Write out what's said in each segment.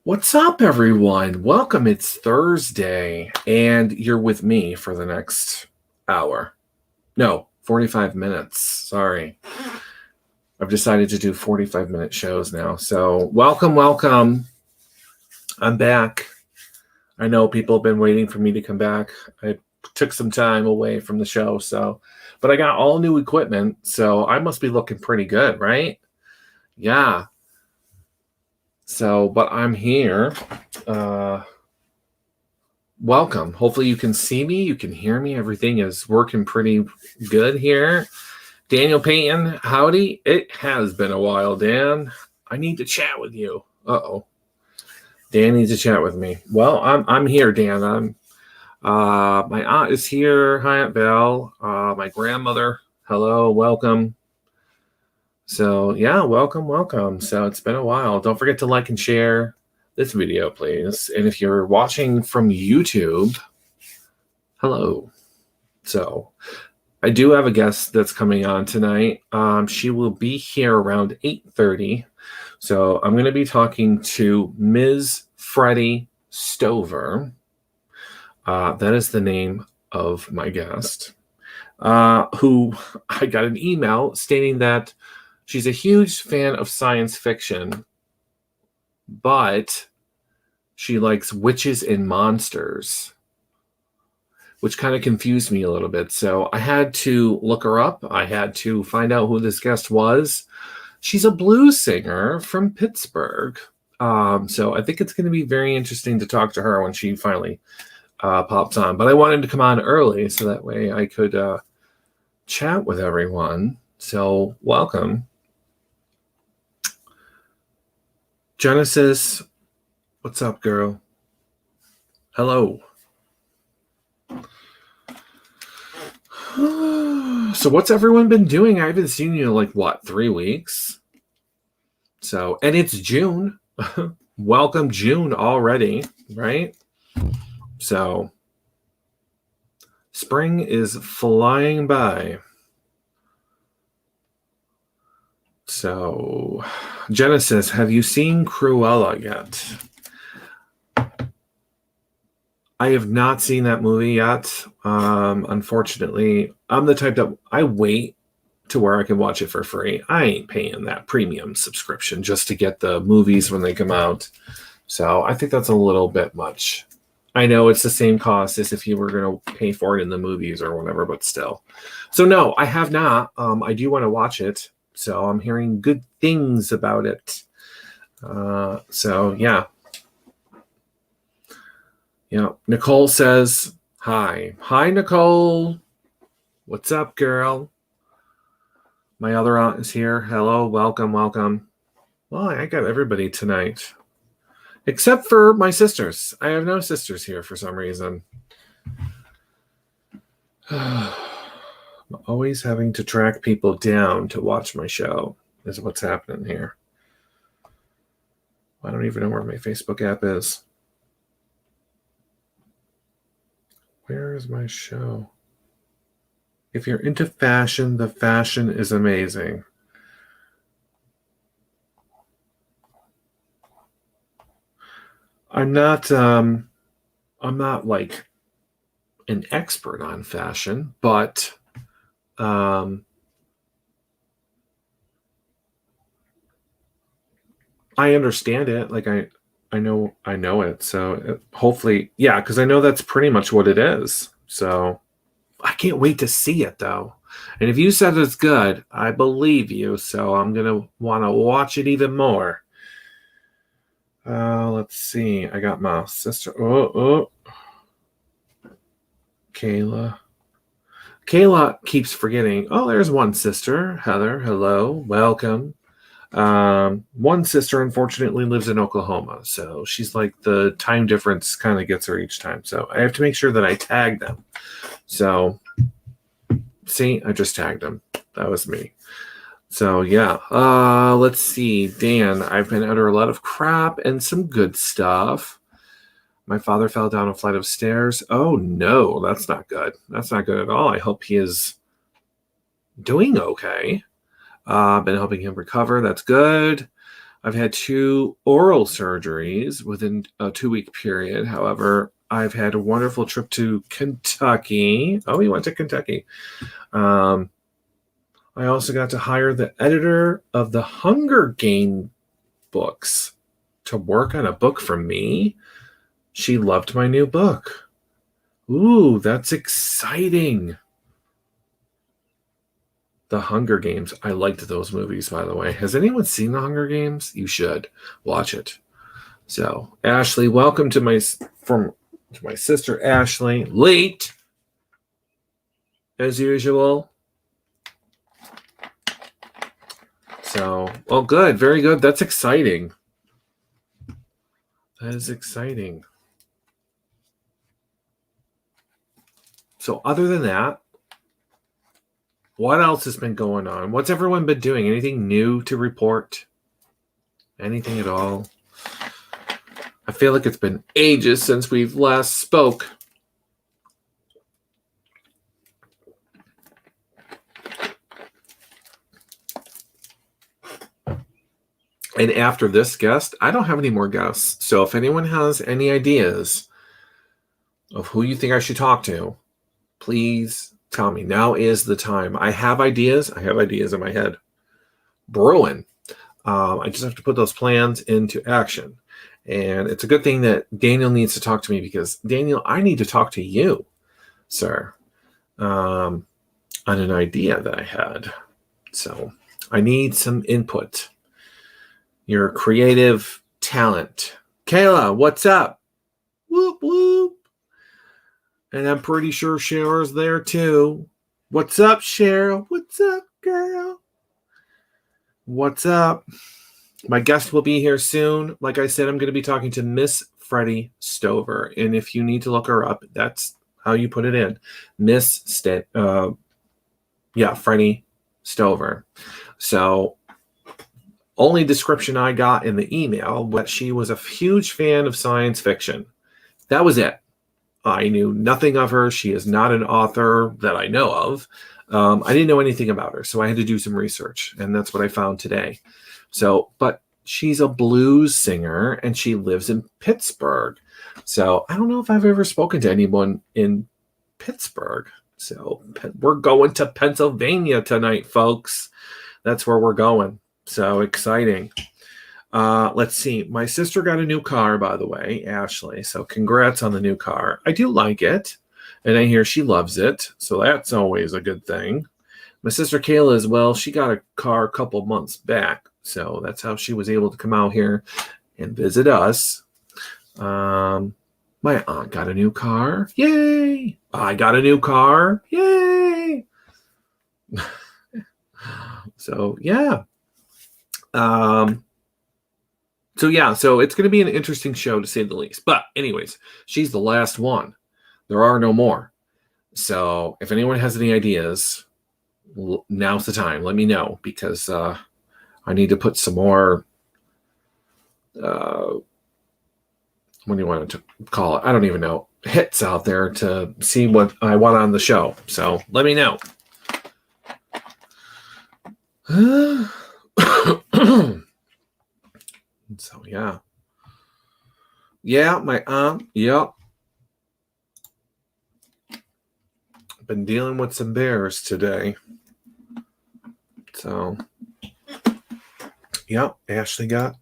What's up, everyone? Welcome. It's Thursday, and you're with me for the next hour. No, 45 minutes. Sorry. I've decided to do 45-minute shows now. So, welcome. I'm back. I know people have been waiting for me to come back. I took some time away from the show, but I got all new equipment, so I must be looking pretty good, right? Yeah. So, but I'm here. Welcome. Hopefully you can see me, you can hear me. Everything is working pretty good here. Daniel Payton, howdy. It has been a while, Dan. I need to chat with you. Uh-oh. Dan needs to chat with me. Well, I'm here, Dan. My aunt is here. Hi, Aunt Belle. My grandmother. Hello, welcome. So yeah, welcome. So it's been a while. Don't forget to like and share this video, please. And if you're watching from YouTube, hello. So I do have a guest that's coming on tonight. She will be here around 8:30. So I'm going to be talking to Ms. Freddye Stover. That is the name of my guest, who I got an email stating that she's a huge fan of science fiction, but she likes witches and monsters, which kind of confused me a little bit. So I had to look her up. I had to find out who this guest was. She's a blues singer from Pittsburgh. So I think it's going to be very interesting to talk to her when she finally pops on. But I wanted to come on early so that way I could chat with everyone. So welcome. Genesis, what's up, girl? Hello. So what's everyone been doing? I haven't seen you in 3 weeks? So, and it's June. Welcome June already, right? So spring is flying by. So, Genesis, have you seen Cruella yet? I have not seen that movie yet. Unfortunately, I'm the type that I wait to where I can watch it for free. I ain't paying that premium subscription just to get the movies when they come out. So I think that's a little bit much. I know it's the same cost as if you were going to pay for it in the movies or whatever, but still. So no, I have not. I do want to watch it. So I'm hearing good things about it. So yeah. Yeah. Nicole says, hi. Hi, Nicole. What's up, girl? My other aunt is here. Hello. Welcome. Well, I got everybody tonight. Except for my sisters. I have no sisters here for some reason. I'm always having to track people down to watch my show is what's happening here. I don't even know where my Facebook app is. Where is my show? If you're into fashion, the fashion is amazing. I'm not like an expert on fashion, but I understand it. I know it. So hopefully, yeah, because I know that's pretty much what it is. So I can't wait to see it, though. And if you said it's good, I believe you. So I'm going to want to watch it even more. Let's see. I got my sister. Oh. Kayla keeps forgetting. Oh, there's one sister. Heather, hello. Welcome. One sister, unfortunately, lives in Oklahoma. So she's like the time difference kind of gets her each time. So I have to make sure that I tag them. So, see, I just tagged them. That was me. So, yeah. Let's see. Dan, I've been under a lot of crap and some good stuff. My father fell down a flight of stairs. Oh, no, that's not good. That's not good at all. I hope he is doing okay. Been helping him recover. That's good. I've had 2 oral surgeries within a 2-week period. However, I've had a wonderful trip to Kentucky. Oh, we went to Kentucky. I also got to hire the editor of the Hunger Game books to work on a book for me. She loved my new book. Ooh, that's exciting. The Hunger Games. I liked those movies, by the way. Has anyone seen The Hunger Games? You should watch it. So, Ashley, welcome to my sister Ashley. Late, as usual. So, well, good. Very good. That's exciting. That is exciting. So, other than that, what else has been going on? What's everyone been doing? Anything new to report? Anything at all? I feel like it's been ages since we've last spoke. And after this guest, I don't have any more guests. So if anyone has any ideas of who you think I should talk to, please tell me. Now is the time. I have ideas. I have ideas in my head brewing. I just have to put those plans into action. And it's a good thing that Daniel needs to talk to me, because, Daniel, I need to talk to you, sir, on an idea that I had. So I need some input. Your creative talent. Kayla, what's up? Whoop, whoop. And I'm pretty sure Cheryl's there too. What's up, Cheryl? What's up, girl? What's up? My guest will be here soon. Like I said, I'm going to be talking to Miss Freddye Stover. And if you need to look her up, that's how you put it in. Freddye Stover. So, only description I got in the email, but she was a huge fan of science fiction. That was it. I knew nothing of her. She is not an author that I know of. I didn't know anything about her, so I had to do some research, and that's what I found today. So, but she's a blues singer, and she lives in Pittsburgh. So I don't know if I've ever spoken to anyone in Pittsburgh. So we're going to Pennsylvania tonight, folks. That's where we're going. So exciting. Let's see. My sister got a new car, by the way, Ashley. So congrats on the new car. I do like it, and I hear she loves it. So that's always a good thing. My sister Kayla as well. She got a car a couple months back. So that's how she was able to come out here and visit us. My aunt got a new car. Yay! I got a new car. Yay! So, yeah. So it's going to be an interesting show, to say the least. But anyways, she's the last one. There are no more. So if anyone has any ideas, now's the time. Let me know, because I need to put some more, what do you want to call it? I don't even know. Hits out there to see what I want on the show. So let me know. So yeah, my aunt. Yep, been dealing with some bears today. So yep, Ashley got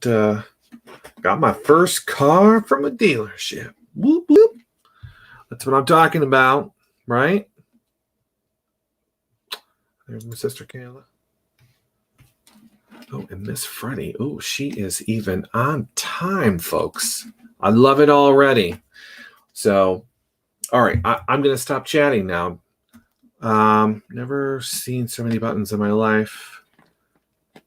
my first car from a dealership. Whoop whoop. That's what I'm talking about, right? There's my sister Kayla. Oh, and Miss Freddye. Oh, she is even on time, folks. I love it already. So, all right, I'm going to stop chatting now. Never seen so many buttons in my life.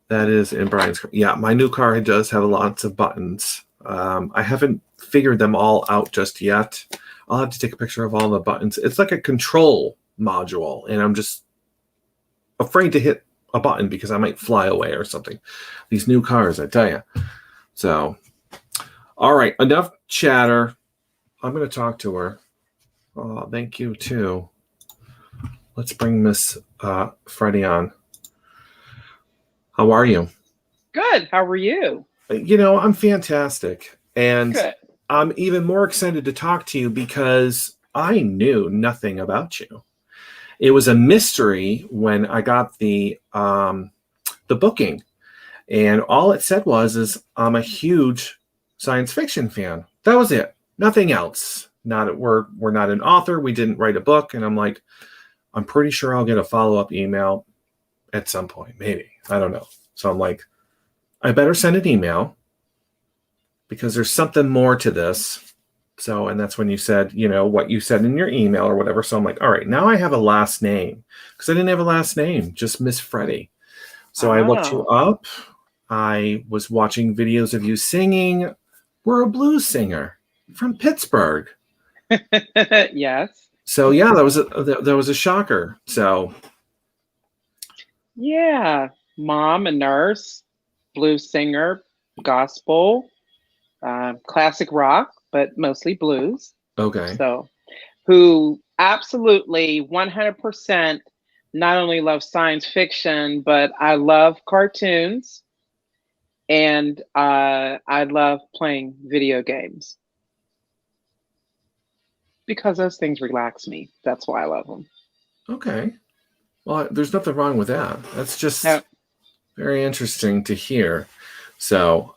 That is in Brian's car. Yeah, my new car does have lots of buttons. I haven't figured them all out just yet. I'll have to take a picture of all the buttons. It's like a control module, and I'm just afraid to hit a button because I might fly away or something. These new cars, I tell you. So, all right, enough chatter. I'm going to talk to her. Oh, thank you too. Let's bring Miss Freddye on. How are you? Good. How are you? I'm fantastic. And Good. I'm even more excited to talk to you because I knew nothing about you. It was a mystery when I got the booking, and all it said is I'm a huge science fiction fan. That was it. Nothing else. Not we're not an author. We didn't write a book, and I'm like, I'm pretty sure I'll get a follow-up email at some point, maybe. I don't know. So I'm like, I better send an email because there's something more to this. So, and that's when you said, what you said in your email or whatever. So I'm like, all right, now I have a last name because I didn't have a last name, just Miss Freddie. So I looked you Oh. up. I was watching videos of you singing. We're a blues singer from Pittsburgh. Yes. So yeah, that was a shocker. So Yeah. Mom, a nurse, blues singer, gospel, classic rock, but mostly blues. okay, So, who absolutely 100% not only love science fiction, but I love cartoons and I love playing video games because those things relax me. That's why I love them. okay. Well, there's nothing wrong with that. That's Now, just very interesting to hear. So,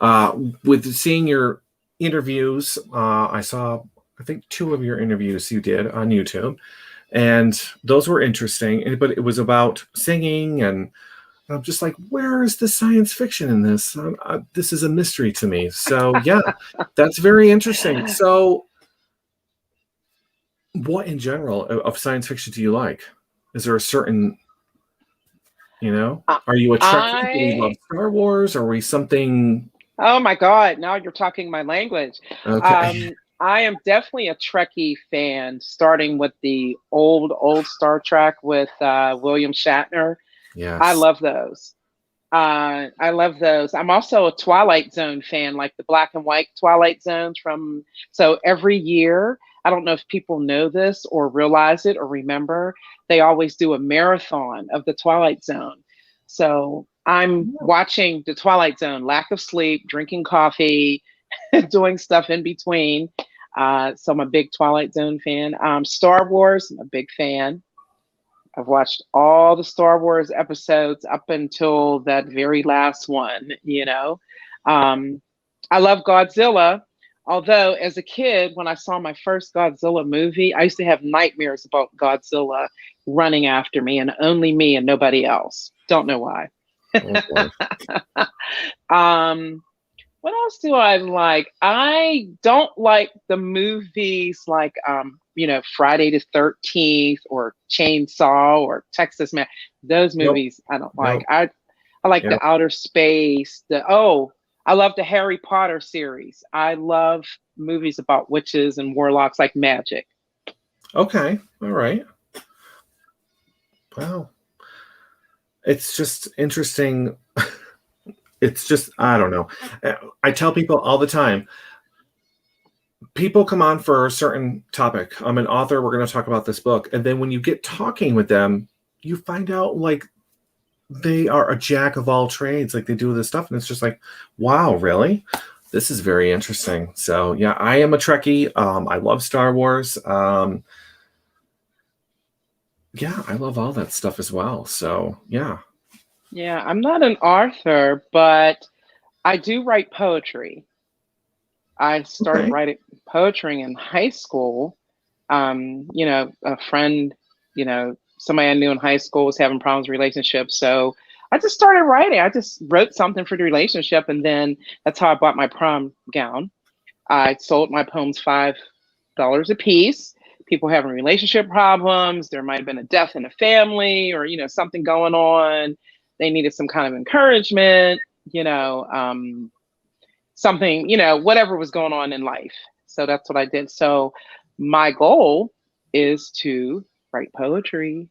with seeing your interviews, I saw, I think, two of your interviews you did on YouTube, and those were interesting. But it was about singing, and I'm just like, where is the science fiction in this? This is a mystery to me. So, yeah, that's very interesting. So, what in general of science fiction do you like? Is there a certain I, Are you a Trekkie? Do we love I Star Wars? Are we something? oh my God, now you're talking my language. Okay. I am definitely a Trekkie fan, starting with the old Star Trek with William Shatner. I Yes. love those. I love those. I'm also a Twilight Zone fan, like the black and white Twilight Zones from. So every year, I don't know if people know this or realize it or remember, they always do a marathon of the Twilight Zone. So I'm watching the Twilight Zone, lack of sleep, drinking coffee, doing stuff in between. So I'm a big Twilight Zone fan. Star Wars, I'm a big fan. I've watched all the Star Wars episodes up until that very last one. Um, I love Godzilla. Although, as a kid, when I saw my first Godzilla movie, I used to have nightmares about Godzilla running after me and only me and nobody else. Don't know why. Oh boy. um, what else do I like? I don't like the movies like Friday the 13th or Chainsaw or Texas Man. Those Nope. movies I don't like. Nope. I like Yep. the outer space. I love the Harry Potter series. I love movies about witches and warlocks like magic. Okay. All right. Well, it's just interesting. It's just, I don't know. I tell people all the time, people come on for a certain topic. I'm an author. We're going to talk about this book. And then when you get talking with them, you find out like they are a jack of all trades. Like they do this stuff. And it's just like, wow, really? This is very interesting. So yeah, I am a Trekkie. I love Star Wars. Yeah, I love all that stuff as well. So yeah. Yeah, I'm not an author, but I do write poetry. I started Okay. writing poetry in high school. A friend, somebody I knew in high school was having problems with relationships. So I just started writing. I just wrote something for the relationship. And then that's how I bought my prom gown. I sold my poems $5 a piece. People having relationship problems. There might have been a death in the family or, something going on. They needed some kind of encouragement, something, whatever was going on in life. So that's what I did. So my goal is to write poetry.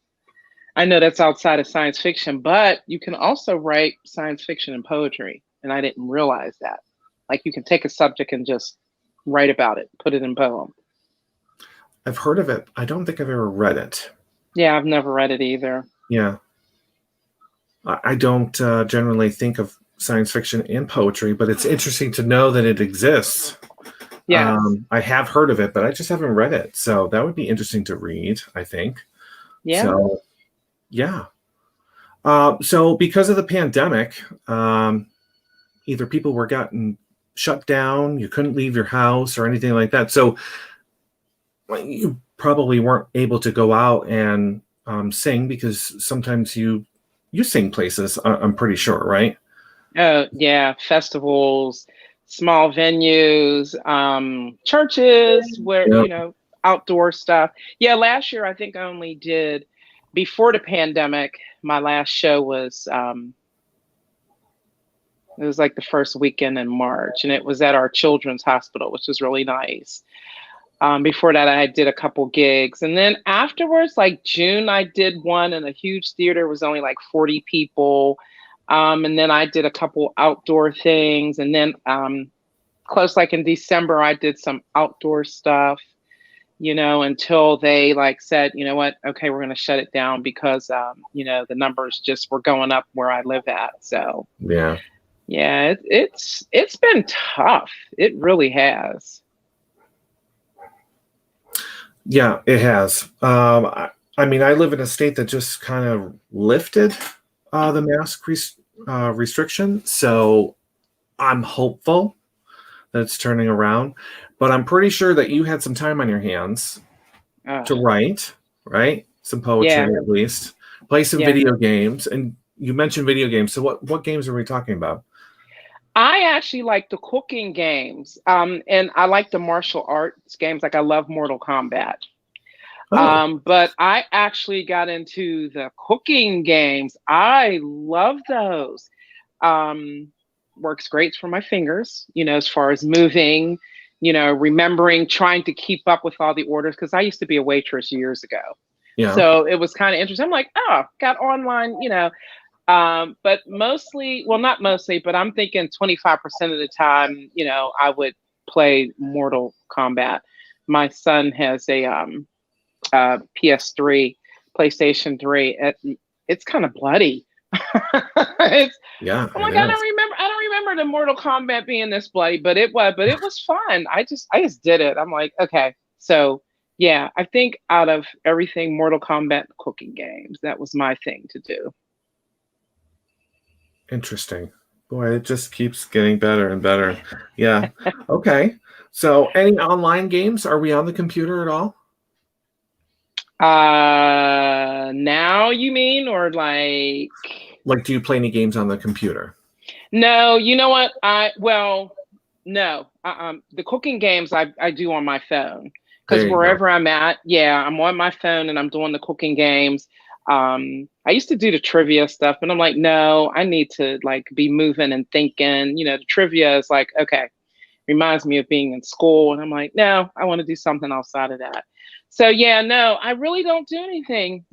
I know that's outside of science fiction, but you can also write science fiction and poetry. And I didn't realize that. Like you can take a subject and just write about it, put it in poem. I've heard of it. I don't think I've ever read it. Yeah, I've never read it either. Yeah. I don't generally think of science fiction and poetry, but it's interesting to know that it exists. Yes. I have heard of it, but I just haven't read it. So that would be interesting to read, I think. Yeah. So, yeah. So because of the pandemic, either people were gotten shut down, you couldn't leave your house or anything like that. So you probably weren't able to go out and sing, because sometimes you sing places, I'm pretty sure, right? Oh, yeah. Festivals, small venues, churches where, Yep. outdoor stuff. Yeah, last year I think I only did, before the pandemic, my last show was it was like the first weekend in March, and it was at our children's hospital, which was really nice. Before that, I did a couple gigs. And then afterwards, like June, I did one in a huge theater. It was only like 40 people. And then I did a couple outdoor things. And then close, like in December, I did some outdoor stuff, until they like said, you know what, okay, we're going to shut it down because, the numbers just were going up where I live at. So Yeah. yeah, it's been tough. It really has. Yeah, it has. I mean, I live in a state that just kind of lifted the mask restriction. So I'm hopeful that it's turning around. But I'm pretty sure that you had some time on your hands to write, right? Some poetry, Yeah, at least. Play some yeah. video games. And you mentioned video games. So what games are we talking about? I actually like the cooking games, and I like the martial arts games. Like I love Mortal Kombat. Oh, But I actually got into the cooking games. I love those. Um, Works great for my fingers, as far as moving, remembering, trying to keep up with all the orders. Because I used to be a waitress years ago. yeah. So it was kind of interesting. I'm like, oh, got online, but mostly, well, not mostly, but I'm thinking 25% of the time, I would play Mortal Kombat. My son has a PS3, PlayStation 3. It's kind of bloody. it's Yeah, I'm it like, is. I don't remember the Mortal Kombat being this bloody, but it was fun. I just did it. I'm like, okay. So yeah, I think out of everything, Mortal Kombat cooking games, that was my thing to do. Interesting. Boy, it just keeps getting better and better. Yeah. Okay. So, any online games? Are we on the computer at all? Now you mean, or like, Like, do you play any games on the computer? no, you know what? No. The cooking games I do on my phone, because There you go. wherever I'm at, yeah, I'm on my phone and I'm doing the cooking games. I used to do the trivia stuff, but I'm like, no, I need to like be moving and thinking. The trivia is like, okay, reminds me of being in school, and I'm like, no, I want to do something outside of that. So yeah, no, I really don't do anything,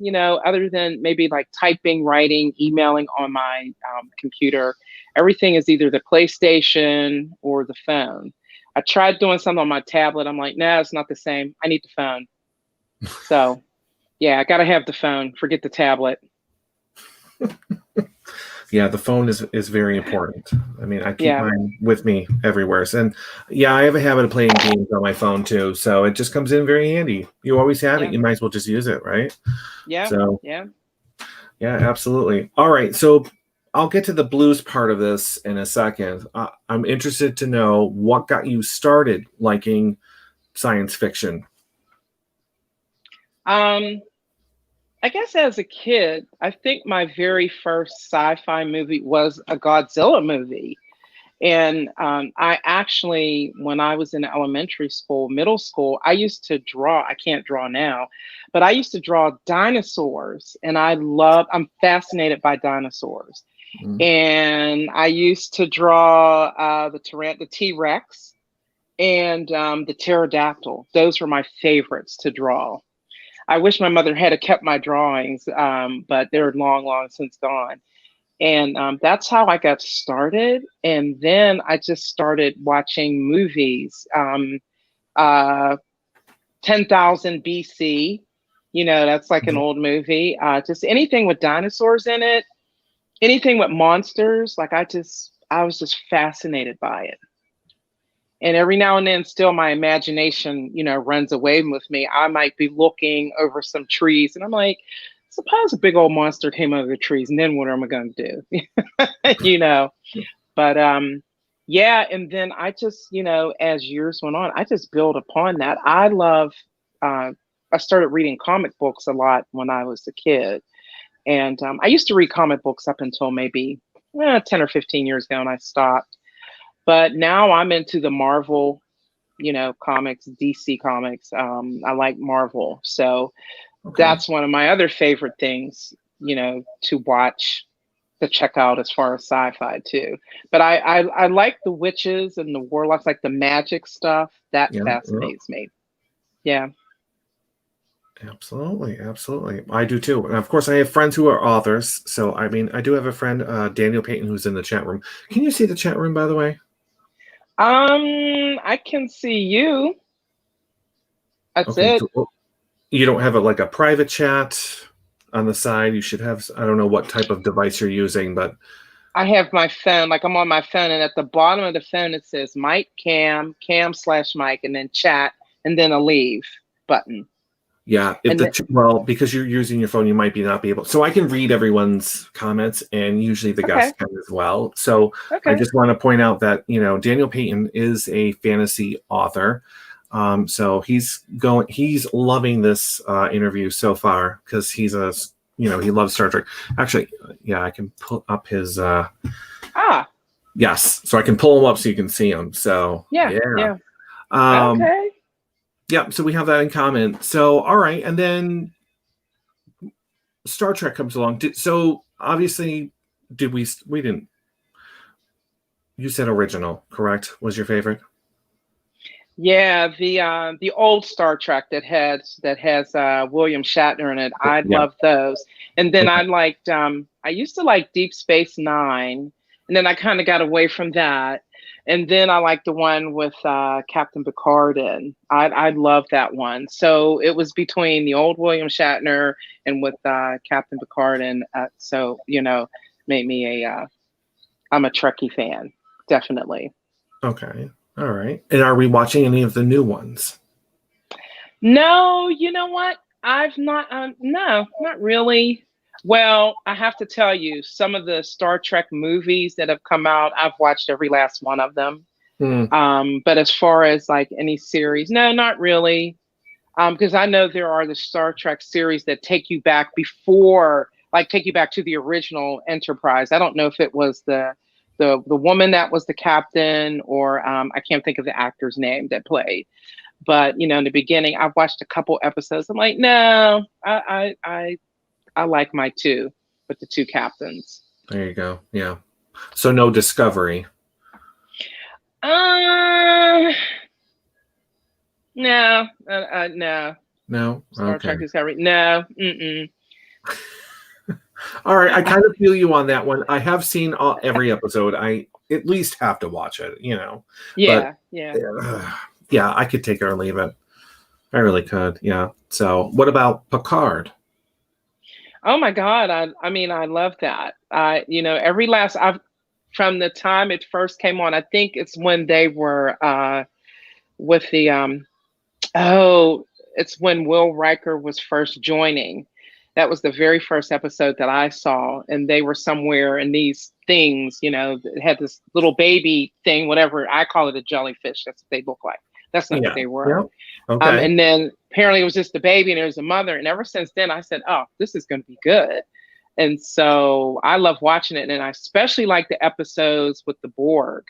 other than maybe like typing, writing, emailing on my computer. Everything is either the PlayStation or the phone. I tried doing something on my tablet. I'm like, no, it's not the same. I need the phone. So yeah, I gotta have the phone. Forget the tablet. Yeah, the phone is very important. I mean, I keep Yeah, mine with me everywhere. And yeah, I have a habit of playing games on my phone too. So it just comes in very handy. You always have it. yeah, You might as well just use it, right? yeah, So yeah. yeah, absolutely. All right. So I'll get to the blues part of this in a second. I'm interested to know what got you started liking science fiction. Um, I guess as a kid, I think my very first sci-fi movie was a Godzilla movie. And I actually, when I was in elementary school, middle school, I used to draw. I can't draw now, but I used to draw dinosaurs, and I'm fascinated by dinosaurs. Mm. And I used to draw the T Rex, and the pterodactyl. Those were my favorites to draw. I wish my mother had kept my drawings, but they're long, long since gone. And that's how I got started. And then I just started watching movies. Uh, 10,000 BC, that's like an Mhm. old movie. Just anything with dinosaurs in it, anything with monsters. Like I was just fascinated by it. And every now and then, still my imagination, runs away with me. I might be looking over some trees and I'm like, suppose a big old monster came out of the trees, and then what am I going to do? you know, but yeah. And then I just, as years went on, I just built upon that. Uh, I started reading comic books a lot when I was a kid. And I used to read comic books up until maybe 10 or 15 years ago, and I stopped. But now I'm into the Marvel, comics, DC comics. I like Marvel. So Okay. that's one of my other favorite things, to watch, to check out as far as sci-fi too. But I like the witches and the warlocks, like the magic stuff. That Yeah. Yeah. fascinates me. Yeah. Absolutely, absolutely. I do too. And of course, I have friends who are authors. So, I mean, I do have a friend, Daniel Payton, who's in the chat room. Can you see the chat room, by the way? I can see you. That's Okay. it. So you don't have like a private chat on the side. You should have, I don't know what type of device you're using, but I have my phone, like I'm on my phone, and at the bottom of the phone it says Mike Cam/Mike, and then chat, and then a leave button. yeah, if And then, well, because you're using your phone, you might be not be able. So I can read everyone's comments, and usually the guests okay, can as well. So I okay. just want to point out that Daniel Payton is a fantasy author. He's loving this interview so far because he loves Star Trek. Actually, yeah, I can pull up his Ah, yes, so I can pull him up so you can see him. So yeah, yeah. yeah. Um, Okay. yeah, so we have that in common. So all right, and then Star Trek comes along. So obviously, did we didn't? You said original, correct? Was your favorite? Yeah, the old Star Trek that has William Shatner in it. I Yeah. love those. And then Okay. I used to like Deep Space Nine, and then I kind of got away from that. And then I like the one with Captain Picard in. I love that one. So it was between the old William Shatner and with Captain Picard, and so made me I'm a Trekkie fan, definitely. Okay. All right. And are we watching any of the new ones? No, you know what? I've not, no, not really. Well, I have to tell you, some of the Star Trek movies that have come out, I've watched every last one of them. Hmm. But as far as like any series, no, not really. Because I know there are the Star Trek series that take you back before, like take you back to the original Enterprise. I don't know if it was the woman that was the captain, or I can't think of the actor's name that played. But in the beginning, I've watched a couple episodes. I'm like, no, I like my two with the two captains. There you go. Yeah. So no Discovery. Uh, no, no. No. Star Okay. Trek Discovery. No. Mm-mm. All right. I kind of feel you on that one. I have seen every episode. I at least have to watch it. But Yeah, yeah. yeah, I could take it or leave it. I really could. Yeah. So what about Picard? Oh my God. I mean, I love that. Every last I've from the time it first came on, I think it's when they were with the oh, it's when Will Riker was first joining. That was the very first episode that I saw, and they were somewhere in these things, that had this little baby thing, whatever. I call it a jellyfish. That's what they look like. That's not what Yeah. they were. Yeah. Okay. And then apparently it was just the baby, and there was a mother. And ever since then, I said, "Oh, this is going to be good." And so I love watching it, and I especially like the episodes with the Borg.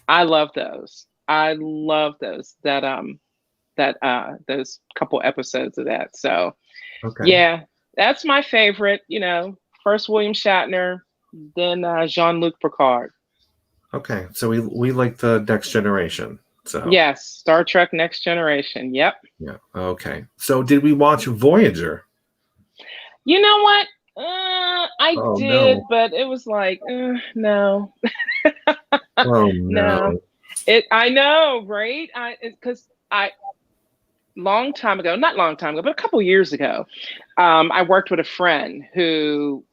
I love those. I love those. Those couple episodes of that. So Okay. yeah, that's my favorite. First William Shatner, then Jean-Luc Picard. Okay. So we like the Next Generation. So Yes, Star Trek Next Generation. Yep. yeah. Okay. So did we watch Voyager? You know what? I Oh did, no. but it was like, no, Oh no. no. I know, right? Because I long time ago, not long time ago, but a couple years ago, I worked with a friend who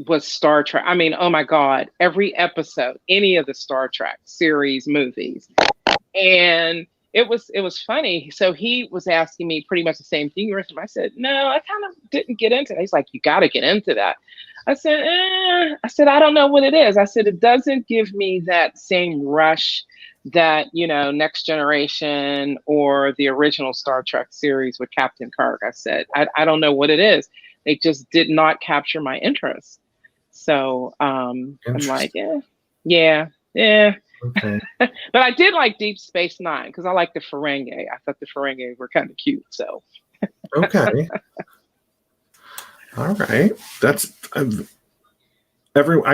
was Star Trek. I mean, oh my God, every episode, any of the Star Trek series, movies. And it was funny. So he was asking me pretty much the same thing. I said, no, I kind of didn't get into it. He's like, you got to get into that. I said, I don't know what it is. I said, it doesn't give me that same rush that, Next Generation or the original Star Trek series with Captain Kirk. I said, I don't know what it is. They just did not capture my interest. So I'm like, yeah. Okay. But I did like Deep Space Nine because I like the Ferengi. I thought the Ferengi were kind of cute. So Okay. All right. That's I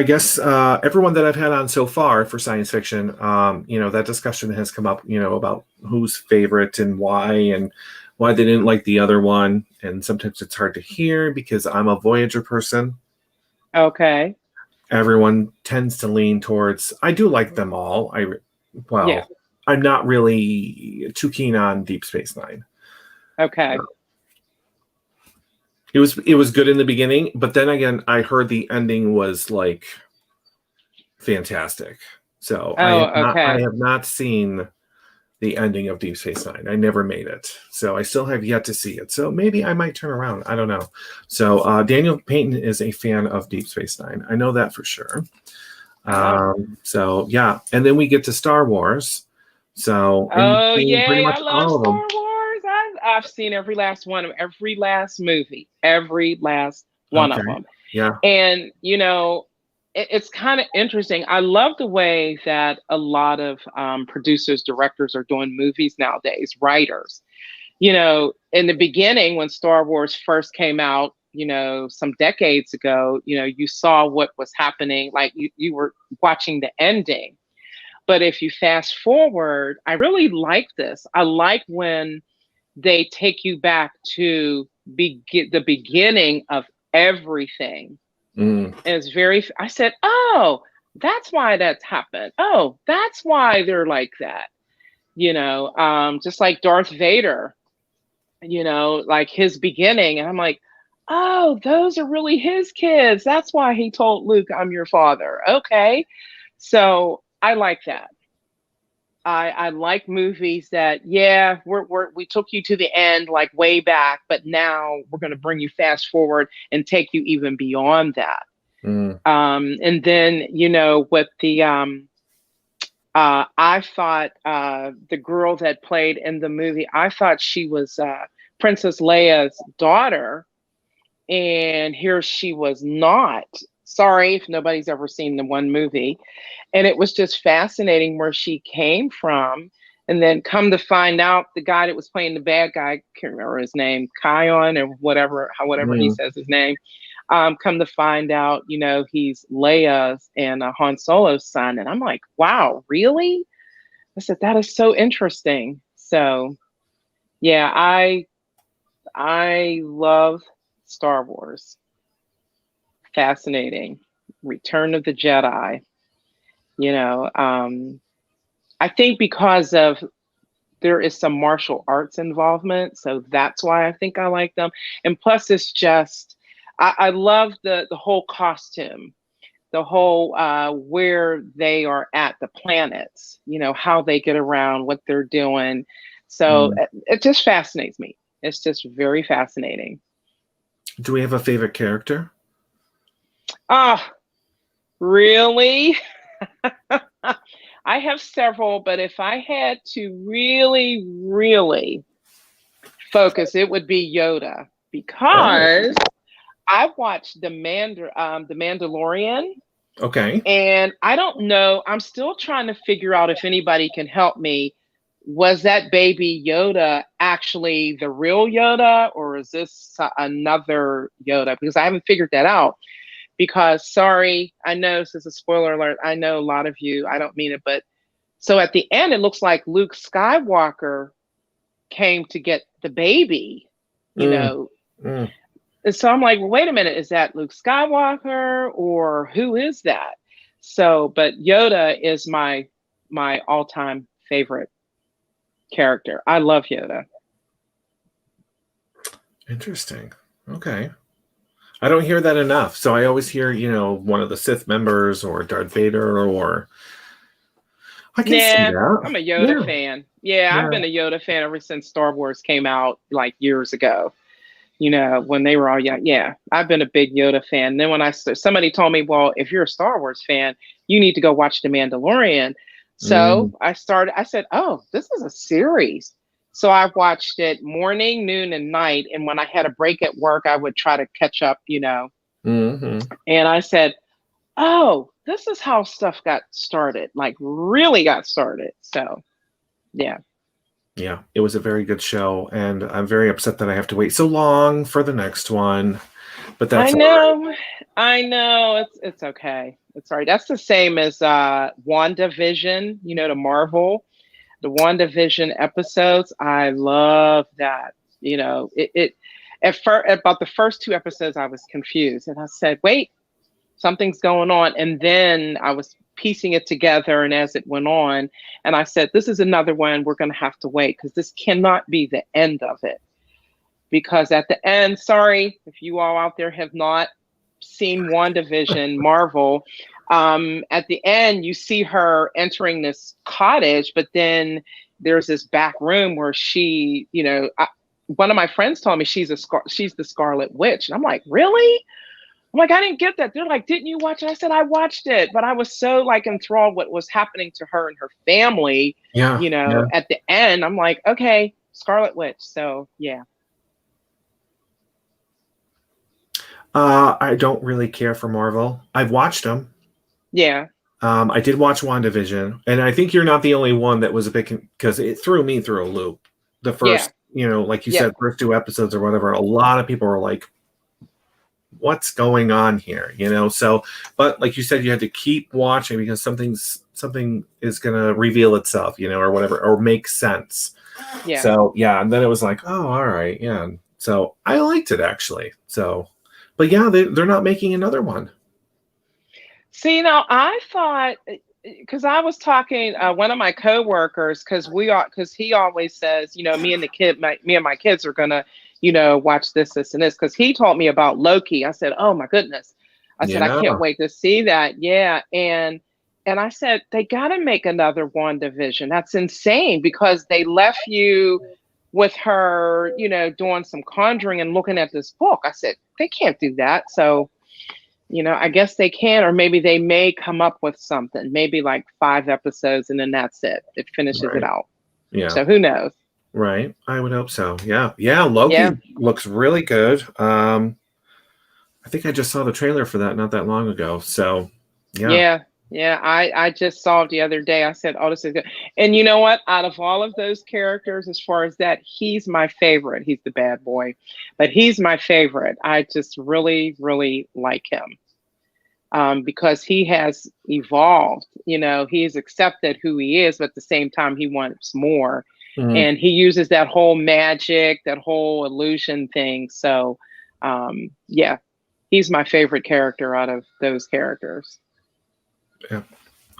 guess everyone that I've had on so far for science fiction, that discussion has come up, about who's favorite and why they didn't like the other one. And sometimes it's hard to hear because I'm a Voyager person. Okay. Everyone tends to lean towards, I do like them all. I'm not really too keen on Deep Space Nine. Okay. It was good in the beginning, but then again, I heard the ending was like fantastic. So I have not seen the ending of Deep Space Nine. I never made it. So I still have yet to see it. So maybe I might turn around. I don't know. So Daniel Payton is a fan of Deep Space Nine. I know that for sure. So yeah. And then we get to Star Wars. So pretty much I love all of them. Star Wars. I've seen every last one of every last movie, every last one of them. Yeah. And it's kind of interesting. I love the way that a lot of producers, directors are doing movies nowadays, writers. In the beginning, when Star Wars first came out, some decades ago, you saw what was happening, like you were watching the ending. But if you fast forward, I really like this. I like when they take you back to the beginning of everything. And it's I said, oh, that's why that's happened. Oh, that's why they're like that. Just like Darth Vader, like his beginning. And I'm like, oh, those are really his kids. That's why he told Luke, I'm your father. Okay. So I like that. I like movies that, we took you to the end, like way back, but now we're going to bring you fast forward and take you even beyond that. And then, with the, I thought the girl that played in the movie, I thought she was Princess Leia's daughter. And here she was not. Sorry if nobody's ever seen the one movie. And it was just fascinating where she came from. And then come to find out the guy that was playing the bad guy, I can't remember his name, Kion or whatever he says his name. Come to find out, he's Leia's and Han Solo's son. And I'm like, wow, really? I said, that is so interesting. So yeah, I love Star Wars. Fascinating. Return of the Jedi. I think because of there is some martial arts involvement, so that's why I think I like them. And plus, it's just I love the whole costume, the whole where they are at, the planets. How they get around, what they're doing. So it just fascinates me. It's just very fascinating. Do we have a favorite character? Really? I have several, but if I had to really, really focus, it would be Yoda, because I watched the Mandalorian. Okay. And I don't know. I'm still trying to figure out if anybody can help me. Was that baby Yoda actually the real Yoda, or is this another Yoda? Because I haven't figured that out. Because, sorry, I know this is a spoiler alert. I know a lot of you, I don't mean it, but so at the end, it looks like Luke Skywalker came to get the baby, And so I'm like, well, wait a minute, is that Luke Skywalker or who is that? So, but Yoda is my all-time favorite character. I love Yoda. Interesting. Okay. I don't hear that enough. So I always hear, one of the Sith members or Darth Vader, or I can see Nah, that. I'm a Yoda Yeah. fan. Yeah, I've Yeah. been a Yoda fan ever since Star Wars came out like years ago. When they were all young. Yeah, I've been a big Yoda fan. Then when somebody told me, well, if you're a Star Wars fan, you need to go watch The Mandalorian. So Mm, I said, oh, this is a series. So I watched it morning, noon, and night. And when I had a break at work, I would try to catch up. hmm And I said, oh, this is how stuff got started, like really got started. So, yeah. Yeah, it was a very good show, and I'm very upset that I have to wait so long for the next one. But I that's all right. know, I know. It's okay. It's all right. That's the same as WandaVision, the Marvel, the WandaVision episodes. I love that. It at first about the first two episodes I was confused and I said, wait, something's going on. And then I was piecing it together and as it went on, and I said, this is another one we're gonna have to wait because this cannot be the end of it because at the end, sorry if you all out there have not seen WandaVision, Marvel, at the end you see her entering this cottage, but then there's this back room where one of my friends told me she's the Scarlet Witch, and I'm like, really? I'm like, I didn't get that. They're like, didn't you watch it? I said, I watched it, but I was so like enthralled what was happening to her and her family. Yeah, yeah. At the end, I'm like, okay, Scarlet Witch. So yeah. I don't really care for Marvel. I've watched them. Yeah. I did watch WandaVision, and I think you're not the only one that was a bit because it threw me through a loop. The Yeah. first, like you Yeah. said, first two episodes or whatever, a lot of people were like, what's going on here? So, but like you said, you had to keep watching because something is going to reveal itself, or whatever, or make sense. Yeah. So yeah, and then it was like, oh, all right, yeah. So I liked it actually. So, but yeah, they're not making another one. See, now I thought because I was talking one of my coworkers because he always says, me and my kids are gonna, watch this, and this because he told me about Loki. I said, oh my goodness. I said, I Yeah, can't wait to see that. Yeah. And I said, they gotta make another WandaVision. That's insane because they left you with her, doing some conjuring and looking at this book. I said, they can't do that. So I guess they can, or maybe they may come up with something, maybe like 5 episodes and then that's it. It finishes it right. out. Yeah, So who knows? right. I would hope so. Yeah, yeah. Yeah. Loki looks really good. I think I just saw the trailer for that not that long ago. So, yeah. Yeah. Yeah. I just saw it the other day. I said, oh, this is good. And you know what? Out of all of those characters, as far as that, he's my favorite. He's the bad boy, but he's my favorite. I just really, really like him. Because he has evolved. He's accepted who he is, but at the same time, he wants more. Mm, And he uses that whole magic, that whole illusion thing. So, yeah, he's my favorite character out of those characters. yeah.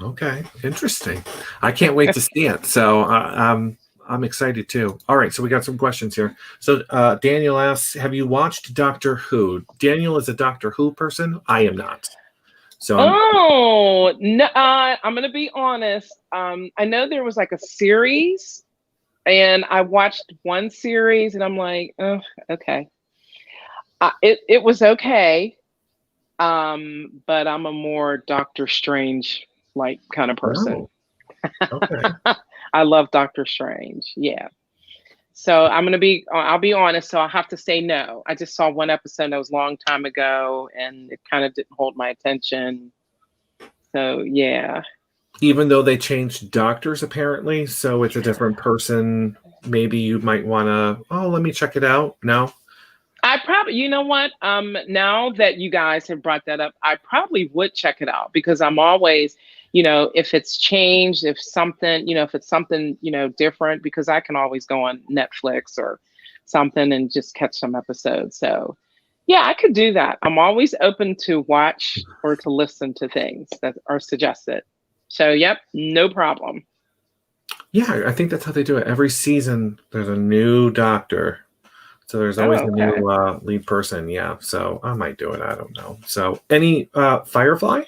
Okay. Interesting. I can't wait to see it. So, I'm excited too. All right, so we got some questions here. So Daniel asks, have you watched Doctor Who? Daniel is a Doctor Who person. I am not. So Oh, no, I'm going to be honest. I know there was like a series, and I watched one series, and I'm like, oh, okay. It was okay, but I'm a more Doctor Strange like kind of person. oh, okay. I love Doctor Strange. Yeah. So I'll be honest. So I have to say no. I just saw one episode that was a long time ago, and it kind of didn't hold my attention. So yeah. Even though they changed doctors apparently, so it's a different person. Maybe you might want to. Oh, let me check it out. No. I probably, you know what? Now that you guys have brought that up, I probably would check it out because I'm always, if it's changed, if it's something, different, because I can always go on Netflix or something and just catch some episodes. So, yeah, I could do that. I'm always open to watch or to listen to things that are suggested. So, yep, no problem. Yeah, I think that's how they do it. Every season, there's a new doctor. So there's Oh, always a okay. new lead person. Yeah. So I might do it. I don't know. So any Firefly?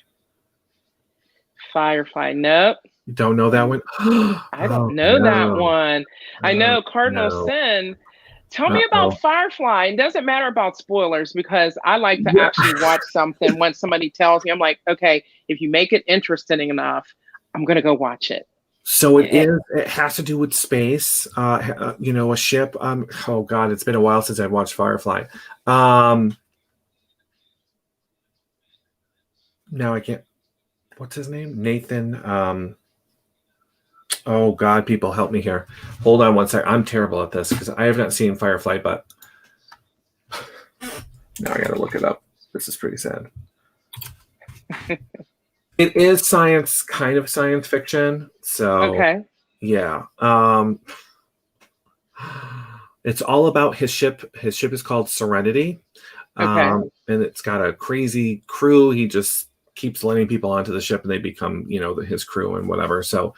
Firefly. Nope. You don't know that one? I don't Oh know that no. one. I Oh know Cardinal no. Sin. Tell me about Uh-oh. Firefly. It doesn't matter about spoilers because I like to Yeah. actually watch something when somebody tells me. I'm like, okay, if you make it interesting enough, I'm gonna go watch it. So it Eh, is. It has to do with space. A ship. Oh God, it's been a while since I've watched Firefly. Um, Now I can't. What's his name? Nathan. Oh God, people help me here. Hold on one sec. I'm terrible at this because I have not seen Firefly, but now I gotta look it up. This is pretty sad. It is science, kind of science fiction. So okay. yeah. It's all about his ship. His ship is called Serenity. Okay. And it's got a crazy crew. He just keeps letting people onto the ship and they become, his crew and whatever. So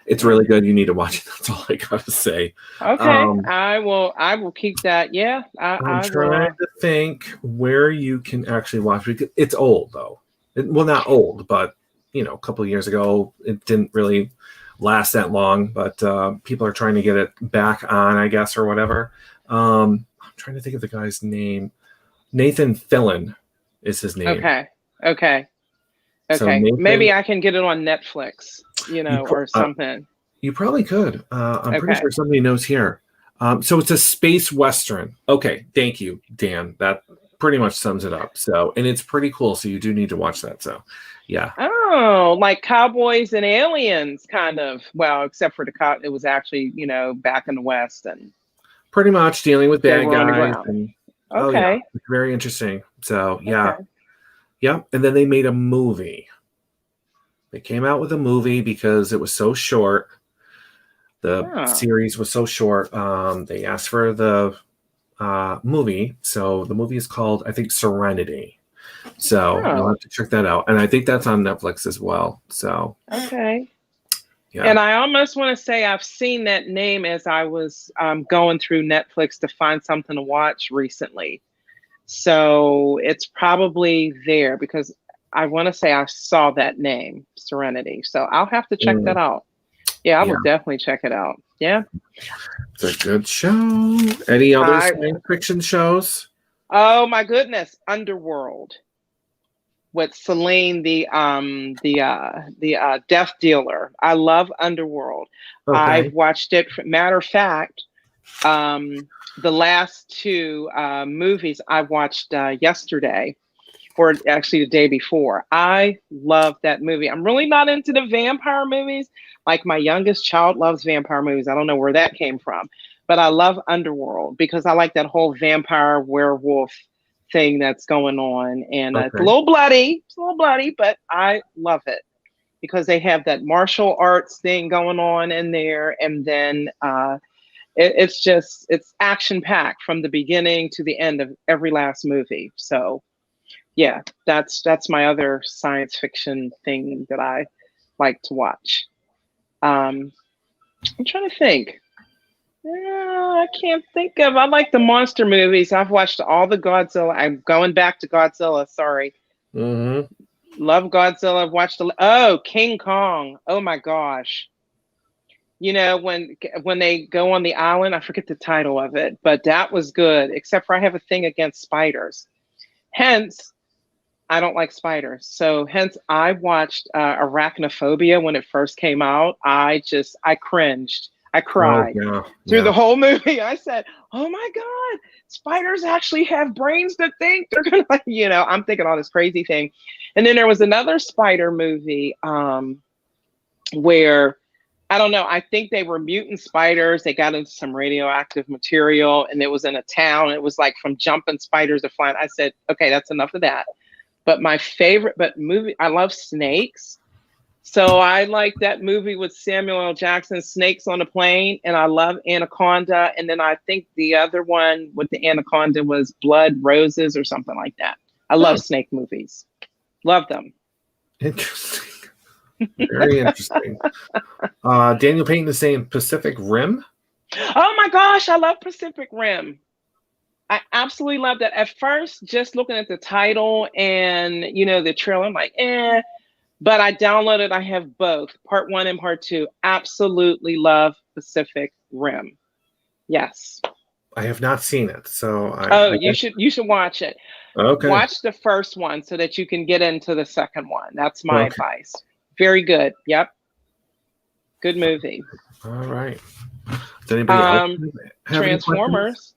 it's really good. You need to watch it. That's all I gotta say. Okay. Um, I will keep that. Yeah. I'm I trying will. to think where you can actually watch it. It's old though. Well, not old, but a couple of years ago, it didn't really last that long. But people are trying to get it back on, I guess, or whatever. I'm trying to think of the guy's name. Nathan Fillion is his name. Okay. Okay. So Okay. Nathan, Maybe I can get it on Netflix, you or something. you probably could. I'm pretty Okay. sure somebody knows here. So it's a space western. Okay, thank you, Dan. That pretty much sums it up. So, and it's pretty cool. So you do need to watch that. So, yeah, Oh, like cowboys and aliens, kind of. Well, except for it was actually, back in the West, and pretty much dealing with they bad were on the guys ground. and oh yeah, Okay. it's very interesting. So yeah, Okay. yeah. And then they made a movie. They came out with a movie because it was so short. The Oh. series was so short. They asked for the movie. So the movie is called, I think, Serenity. So you'll Oh. have to check that out. And I think that's on Netflix as well. So Okay. yeah. And I almost want to say I've seen that name as I was going through Netflix to find something to watch recently. So it's probably there because I want to say I saw that name, Serenity. So I'll have to check that Mm, out. Yeah, I yeah. will definitely check it out. Yeah. It's a good show. Any other I science fiction shows? Oh my goodness, Underworld with Celine, the death dealer. I love Underworld. I've Okay. watched it. Matter of fact, the last two movies I watched yesterday, or actually the day before. I love that movie. I'm really not into the vampire movies. Like my youngest child loves vampire movies. I don't know where that came from, but I love Underworld because I like that whole vampire werewolf thing that's going on. And it's a Okay. little bloody. It's a little bloody, but I love it because they have that martial arts thing going on in there. And then it's action packed from the beginning to the end of every last movie. So yeah, that's my other science fiction thing that I like to watch. Um, I'm trying to think. I can't think of. I like the monster movies. I've watched all the Godzilla. I'm going back to Godzilla. Sorry, Mm-hmm. love Godzilla. I've watched King Kong. Oh my gosh. When they go on the island, I forget the title of it, but that was good. Except for I have a thing against spiders. Hence, I don't like spiders. So hence I watched Arachnophobia when it first came out. I cringed. I Oh cried yeah. through the Yeah. whole movie. I said, "Oh my God, spiders actually have brains that think they're gonna I'm thinking all this crazy thing. And then there was another spider movie where I don't know, I think they were mutant spiders. They got into some radioactive material and it was in a town. It was like from jumping spiders to flying. I said, okay, that's enough of that. But my favorite movie, I love snakes. So I like that movie with Samuel L. Jackson, Snakes on a Plane, and I love Anaconda. And then I think the other one with the Anaconda was Blood Roses or something like that. I love Oh, snake movies. Love them. interesting. Very interesting. Daniel Payton is saying Pacific Rim. Oh my gosh, I love Pacific Rim. I absolutely love that. At first, just looking at the title and the trailer, I'm like, eh. But I downloaded. I have both part one and part two. Absolutely love Pacific Rim. Yes. I have not seen it, so Oh, I guess. you should watch it. Okay. Watch the first one so that you can get into the second one. That's my Okay. advice. Very good. Yep. Good movie. All right. Does anybody else have any questions? Transformers.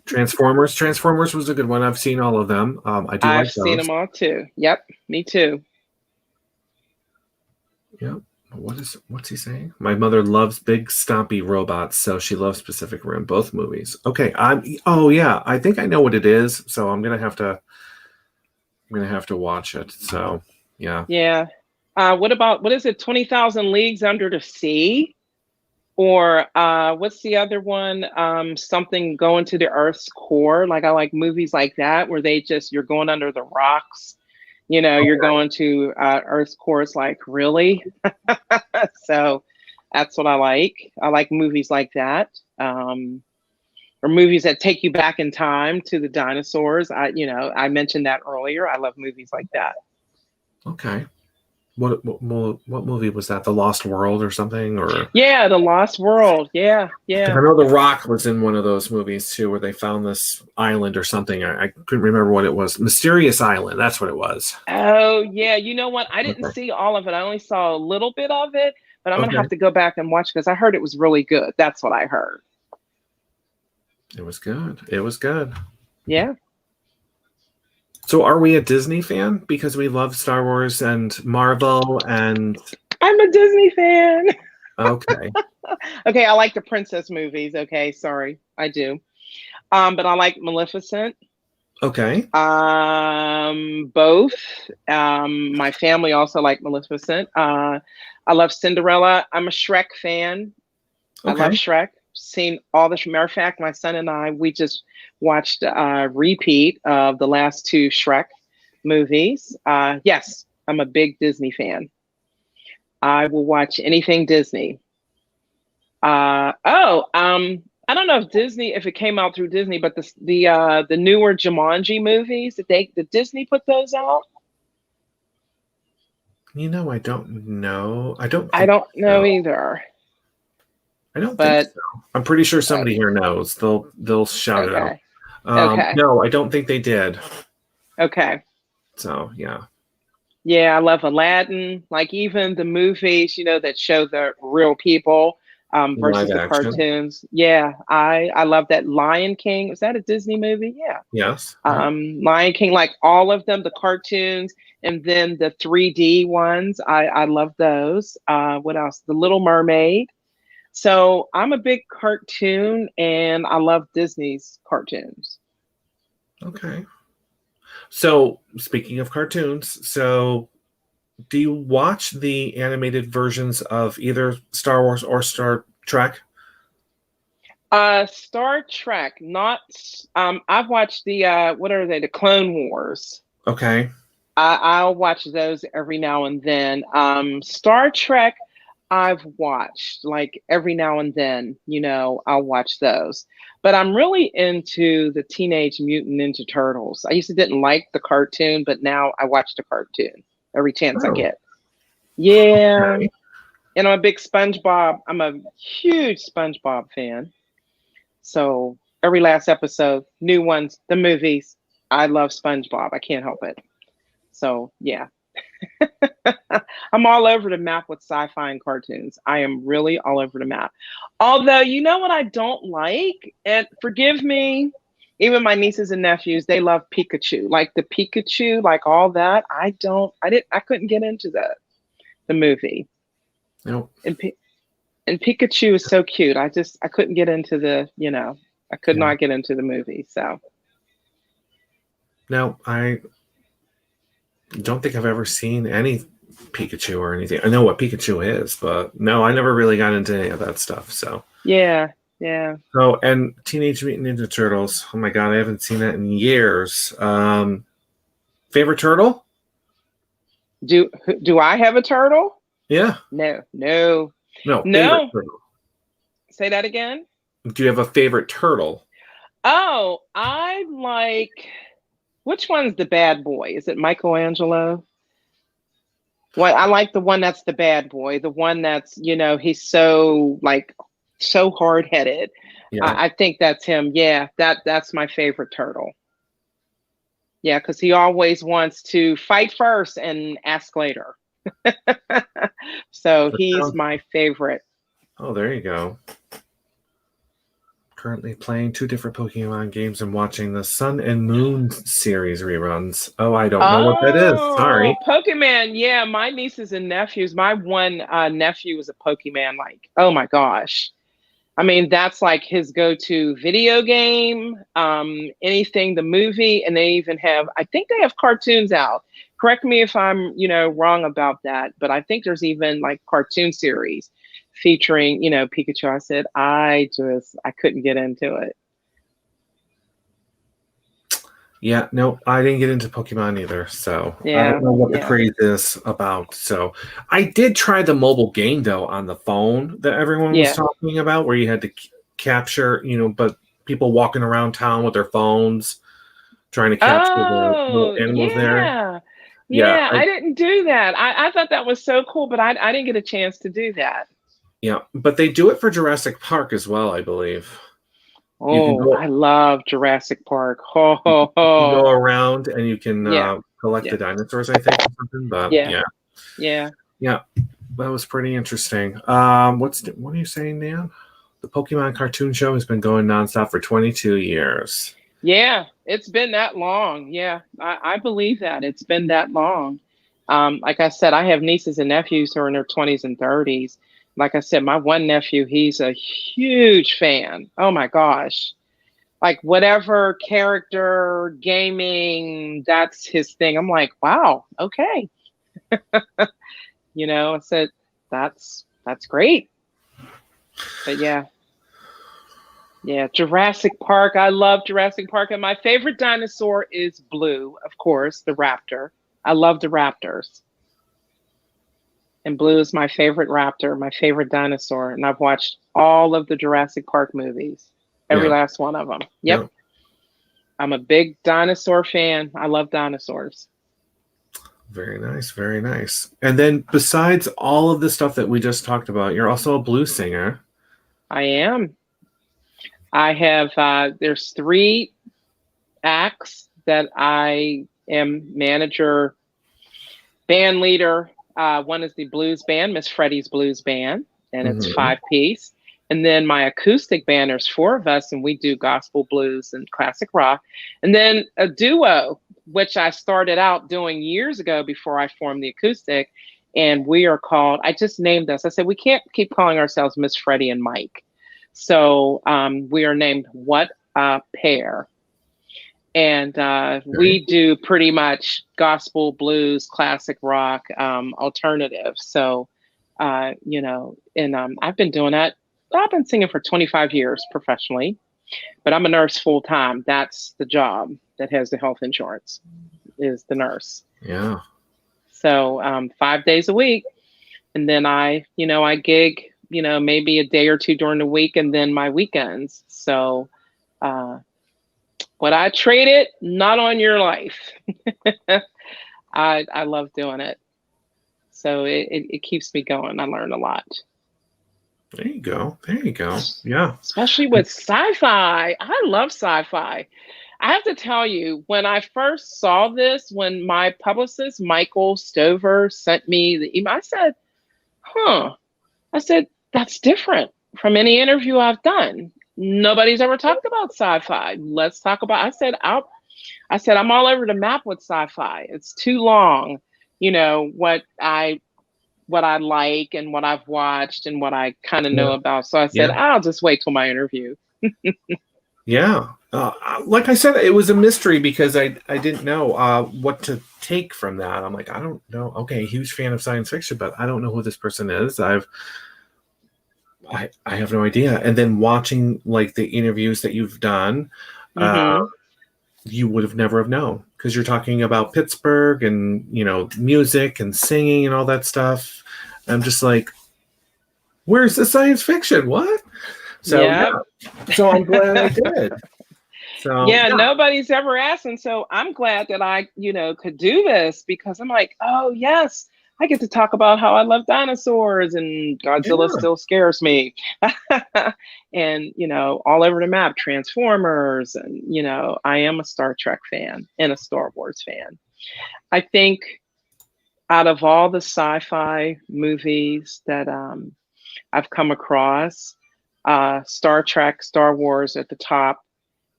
Transformers. Transformers was a good one. I've seen all of them. I do I've like seen those. them all too. Yep. Me too. Yep. What's he saying? My mother loves big stompy robots, so she loves Pacific Rim, both movies. Okay, oh yeah, I think I know what it is, so I'm gonna have to watch it. So yeah. Yeah. What is it? 20,000 Leagues Under the Sea? Or what's the other one? Something going to the Earth's core. Like I like movies like that where you're going under the rocks. You're going to Earth's core. It's like, really? So that's what I like. I like movies like that. Or movies that take you back in time to the dinosaurs. I mentioned that earlier. I love movies like that. Okay. What movie was that? The Lost World or something? Or Yeah, The Lost World. Yeah, yeah. I know The Rock was in one of those movies too, where they found this island or something. I couldn't remember what it was. Mysterious Island. That's what it was. Oh, yeah. You know what? I didn't Okay. see all of it. I only saw a little bit of it, but I'm going to Okay. have to go back and watch because I heard it was really good. That's what I heard. It was good. It was good. Yeah. So are we a Disney fan because we love Star Wars and Marvel and I'm a Disney fan. okay. Okay, I like the princess movies. Okay, sorry. I do. But I like Maleficent. Okay. Both. My family also like Maleficent. I love Cinderella. I'm a Shrek fan. I love Okay. Shrek. Seen all the matter of fact, my son and I, we just watched a repeat of the last two Shrek movies. Yes, I'm a big Disney fan. I will watch anything Disney. I don't know if it came out through Disney, but the newer Jumanji movies, did Disney put those out? I don't know. I don't know so. either. I don't think But so. I'm pretty sure somebody here knows. They'll shout it out. okay. Okay. No, I don't think they did. Okay. So yeah. Yeah, I love Aladdin. Like even the movies, that show the real people versus Live the action. cartoons. Yeah, I love that. Lion King. Is that a Disney movie? Yeah. Yes. Lion King, like all of them, the cartoons, and then the 3D ones. I love those. What else? The Little Mermaid. So I'm a big cartoon, and I love Disney's cartoons. Okay. So speaking of cartoons, so do you watch the animated versions of either Star Wars or Star Trek? Star Trek, not. I've watched the what are they? The Clone Wars. Okay. I'll watch those every now and then. Star Trek, I've watched like every now and then. I'll watch those. But I'm really into the Teenage Mutant Ninja Turtles. I used to didn't like the cartoon, but now I watch the cartoon every chance I Oh, get. Yeah. okay. And I'm a big SpongeBob. I'm a huge SpongeBob fan. So every last episode, new ones, the movies, I love SpongeBob. I can't help it. So yeah. I'm all over the map with sci-fi and cartoons. I am really all over the map. Although, you know what I don't like? And forgive me, even my nieces and nephews, they love Pikachu. Like the Pikachu, like all that. I couldn't get into the movie. Nope. And Pikachu is so cute. I couldn't get into I could not get into the movie. So No, I don't think I've ever seen any Pikachu or anything. I know what Pikachu is, but no, I never really got into any of that stuff. So yeah. Oh, and Teenage Mutant Ninja Turtles. Oh my god, I haven't seen that in years. Favorite turtle? Do I have a turtle? Yeah. No. No. Favorite turtle. Say that again. Do you have a favorite turtle? Oh, I like, which one's the bad boy? Is it Michelangelo? Well, I like the one that's the bad boy, the one that's, he's so like so hard headed. Yeah. I think that's him. Yeah, that's my favorite turtle. Yeah, because he always wants to fight first and ask later. So That he's sounds- my favorite. Oh, there you go. Currently playing two different Pokemon games and watching the Sun and Moon series reruns. Oh, I don't know what that is. Oh, Sorry. Pokemon. Yeah, my nieces and nephews. My one nephew is a Pokemon, like, oh my gosh. I mean, that's like his go-to video game, anything, the movie, and they even have, I think they have cartoons out. Correct me if I'm, wrong about that, but I think there's even like cartoon series featuring, Pikachu. I said, I couldn't get into it. Yeah, no, I didn't get into Pokemon either, so I Yeah, don't know what the yeah, craze is about. So I did try the mobile game though on the phone that everyone was yeah. talking about, where you had to capture, but people walking around town with their phones trying to capture the little Oh, animals there. yeah. Yeah, Yeah, I didn't do that. I thought that was so cool, but I didn't get a chance to do that. yeah, but they do it for Jurassic Park as well, I believe. You can Oh, go I love Jurassic Park. Ho, ho, you go ho. around and you can Yeah, collect yeah, the dinosaurs, I think, or something. But yeah, yeah, yeah. yeah, that was pretty interesting. What are you saying, Dan? The Pokemon cartoon show has been going nonstop for 22 years. Yeah, it's been that long. Yeah, I believe that. It's been that long. Like I said, I have nieces and nephews who are in their 20s and 30s. Like I said, my one nephew, he's a huge fan. Oh my gosh. Like whatever character, gaming, that's his thing. I'm like, wow, okay. I said, that's great. But yeah, yeah, Jurassic Park. I love Jurassic Park. And my favorite dinosaur is Blue, of course, the raptor. I love the raptors. And Blue is my favorite raptor, my favorite dinosaur. And I've watched all of the Jurassic Park movies, every Yeah, last one of them. yeah. Yep. I'm a big dinosaur fan. I love dinosaurs. Very nice, very nice. And then besides all of the stuff that we just talked about, you're also a blues singer. I am. I have, there's three acts that I am manager, band leader. One is the blues band, Miss Freddie's Blues Band, and it's Hmm. 5 piece. And then my acoustic band, there's four of us, and we do gospel blues and classic rock. And then a duo, which I started out doing years ago before I formed the acoustic. And we are called, I just named us. I said, we can't keep calling ourselves Miss Freddie and Mike. So we are named What a Pair. And Okay. we do pretty much gospel, blues, classic rock, alternative. So, and I've been doing that. I've been singing for 25 years professionally, but I'm a nurse full time. That's the job that has the health insurance, is the nurse. Yeah. So 5 days a week. And then I gig, maybe a day or two during the week and then my weekends. So, would I trade it? Not on your life. I love doing it. So it keeps me going. I learn a lot. There you go. There you go. Yeah. Especially with sci-fi. I love sci-fi. I have to tell you, when I first saw this, when my publicist, Michael Stover, sent me the email, I said, huh. I said, that's different from any interview I've done. Nobody's ever talked about sci-fi. Let's talk about, I said, I'm all over the map with sci-fi. It's too long, what I like and what I've watched and what I kind of know Yeah. about. So I said, Yeah. I'll just wait till my interview. Yeah. Like I said, it was a mystery because I didn't know what to take from that. I'm like, I don't know. Okay, huge fan of science fiction, but I don't know who this person is. I have no idea. And then watching like the interviews that you've done, uh, Hmm. you would have never have known because you're talking about Pittsburgh and music and singing and all that stuff. I'm just like, where's the science fiction? What? So Yeah. yeah. So I'm glad I did. So Yeah, yeah, nobody's ever asked. And so I'm glad that I, could do this because I'm like, oh, yes, I get to talk about how I love dinosaurs and Godzilla yeah, still scares me. And, all over the map, Transformers. And, I am a Star Trek fan and a Star Wars fan. I think out of all the sci fi movies that I've come across, Star Trek, Star Wars at the top,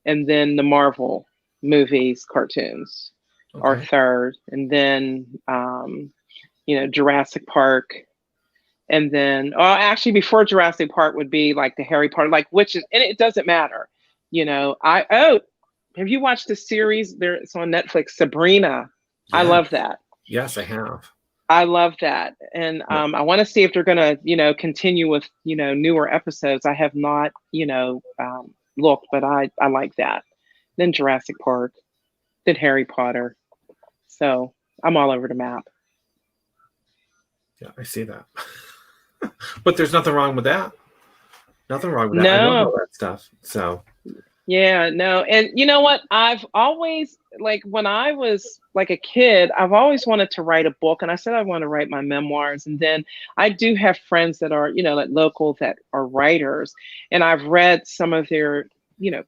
and then the Marvel movies, cartoons are okay, third, and then Jurassic Park, and then actually before Jurassic Park would be like the Harry Potter, like which is, and it doesn't matter, have you watched the series? There, it's on Netflix, Sabrina. I yes, love that. yes, I have. I love that, and Yeah, I want to see if they're gonna, continue with newer episodes. I have not, looked, but I like that. Then Jurassic Park, then Harry Potter. So I'm all over the map. yeah, I see that. But there's nothing wrong with that. Nothing wrong with that. I love all No, that stuff. So yeah, no. And you know what? I've always, like, when I was like a kid, I've always wanted to write a book. And I said I want to write my memoirs. And then I do have friends that are, like local that are writers. And I've read some of their,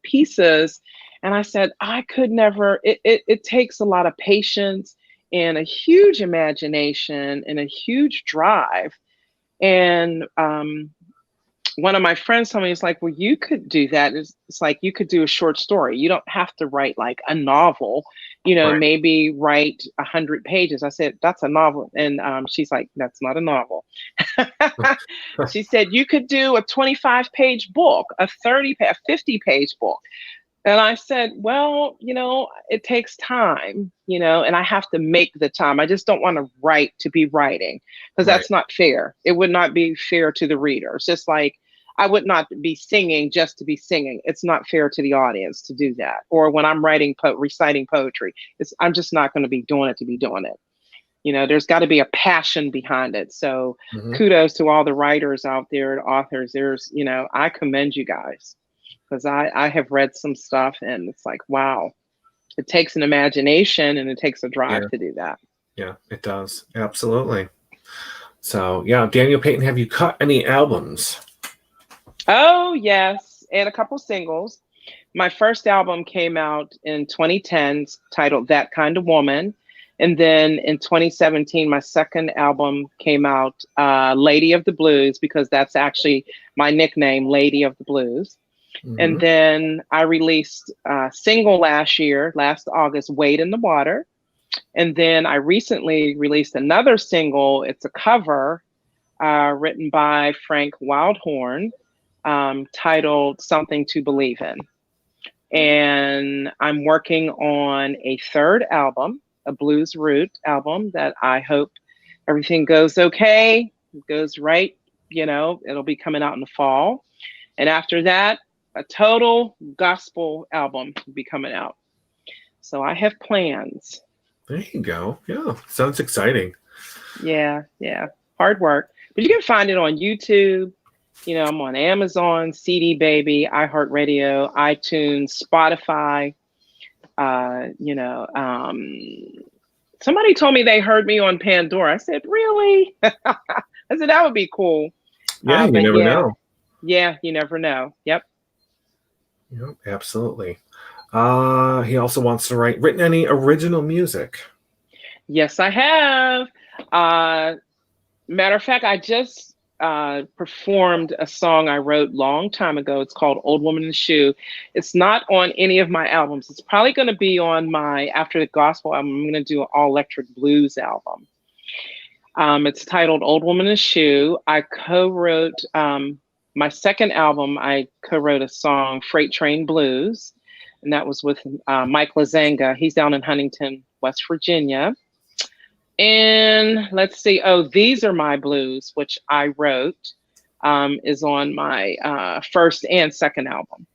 pieces. And I said, I could never, it takes a lot of patience and a huge imagination and a huge drive. And one of my friends told me, it's like, well, you could do that. It's like you could do a short story. You don't have to write like a novel, right, maybe write 100 pages. I said, that's a novel. And she's like, that's not a novel. She said, you could do a 25-page book, a 50-page book. And I said, well, it takes time, and I have to make the time. I just don't want to write to be writing because right, that's not fair. It would not be fair to the reader. It's just like I would not be singing just to be singing. It's not fair to the audience to do that. Or when I'm reciting poetry, I'm just not going to be doing it to be doing it. There's got to be a passion behind it. So hmm, kudos to all the writers out there, authors. I commend you guys because I have read some stuff and it's like, wow, it takes an imagination and it takes a drive yeah, to do that. yeah, it does absolutely. So yeah, Daniel Payton, have you cut any albums? Oh, yes. And a couple singles. My first album came out in 2010 titled That Kind of Woman. And then in 2017, my second album came out, Lady of the Blues, because that's actually my nickname, Lady of the Blues. And Hmm. then I released a single last August, Wade in the Water. And then I recently released another single. It's a cover written by Frank Wildhorn, titled Something to Believe in. And I'm working on a third album, a blues root album that I hope everything goes okay, goes right. It'll be coming out in the fall. And after that, a total gospel album will be coming out. So I have plans. There you go. Yeah, sounds exciting. Yeah, yeah. Hard work. But you can find it on YouTube. I'm on Amazon, CD Baby, iHeartRadio, iTunes, Spotify. Uh, you know, um, Somebody told me they heard me on Pandora. I said, really? I said, that would be cool. Yeah, you But never yeah, know. yeah, you never know. Yep. Yep, absolutely. He also wants to written any original music. Yes, I have. Uh, Matter of fact, I just performed a song I wrote long time ago. It's called Old Woman in the Shoe. It's not on any of my albums. It's probably going to be on my, after the gospel album, I'm going to do an all electric blues album. It's titled Old Woman in the Shoe. I co-wrote my second album. I co-wrote a song, Freight Train Blues, and that was with Mike Lazanga. He's down in Huntington, West Virginia. And let's see. Oh, These Are My Blues, which I wrote, is on my first and second album.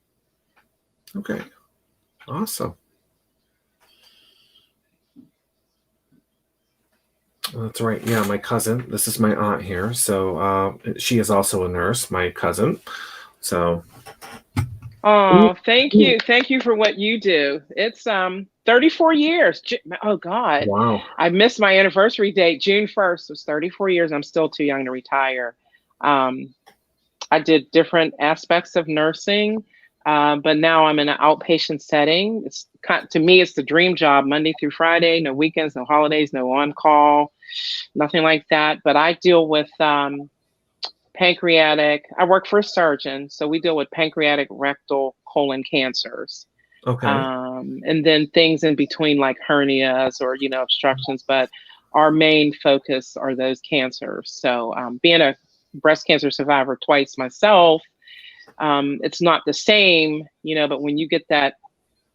Okay, awesome. That's right. Yeah, my cousin. This is my aunt here. So she is also a nurse, my cousin. So Oh, thank you for what you do. It's 34 years. Oh God, Wow. I missed my anniversary date. June 1st was 34 years. I'm still too young to retire. Um, I did different aspects of nursing, but now I'm in an outpatient setting. To me, it's the dream job, Monday through Friday, no weekends, no holidays, no on call, nothing like that. But I deal with pancreatic. I work for a surgeon, so we deal with pancreatic, rectal, colon cancers, Okay. and then things in between like hernias or obstructions. But our main focus are those cancers. So being a breast cancer survivor twice myself, it's not the same, but when you get that,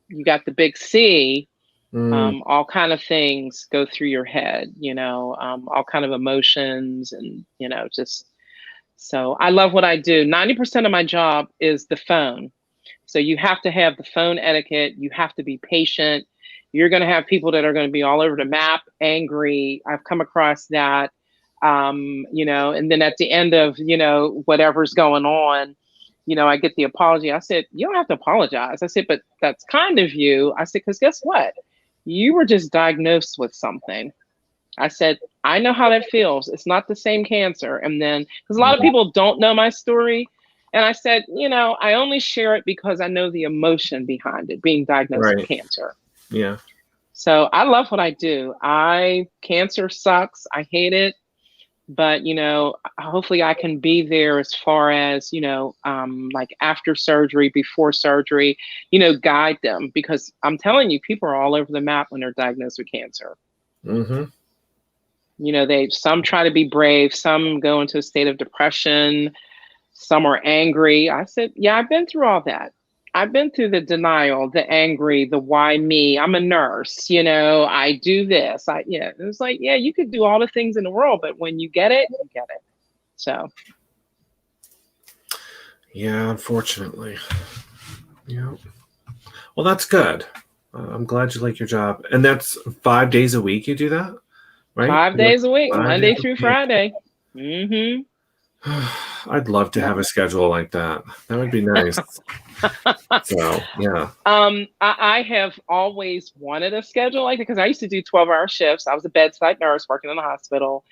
you got the big C, Mm, all kind of things go through your head, all kind of emotions and, just, so I love what I do. 90% of my job is the phone. So you have to have the phone etiquette. You have to be patient. You're going to have people that are going to be all over the map, angry. I've come across that. And then at the end of, whatever's going on, I get the apology. I said, you don't have to apologize. I said, but that's kind of you. I said, because guess what? You were just diagnosed with something. I said, I know how that feels. It's not the same cancer. And then, because a lot of people don't know my story. And I said, I only share it because I know the emotion behind it, being diagnosed with right. cancer. Yeah. So I love what I do. Cancer sucks. I hate it. But, hopefully I can be there as far as, like after surgery, before surgery, guide them, because I'm telling you, people are all over the map when they're diagnosed with cancer. Mm-hmm. Some try to be brave, some go into a state of depression, some are angry. I said, yeah, I've been through all that. I've been through the denial, the angry, the why me. I'm a nurse, I do this. It was like, yeah, you could do all the things in the world, but when you get it, you get it. So, Yeah, unfortunately. Yeah. Well, that's good. I'm glad you like your job. And that's 5 days a week you do that, right? 5 days a week, 5 days Monday a through week. Friday. Mm-hmm. I'd love to have a schedule like that. That would be nice. So, yeah. I have always wanted a schedule like that because I used to do 12-hour shifts. I was a bedside nurse working in the hospital.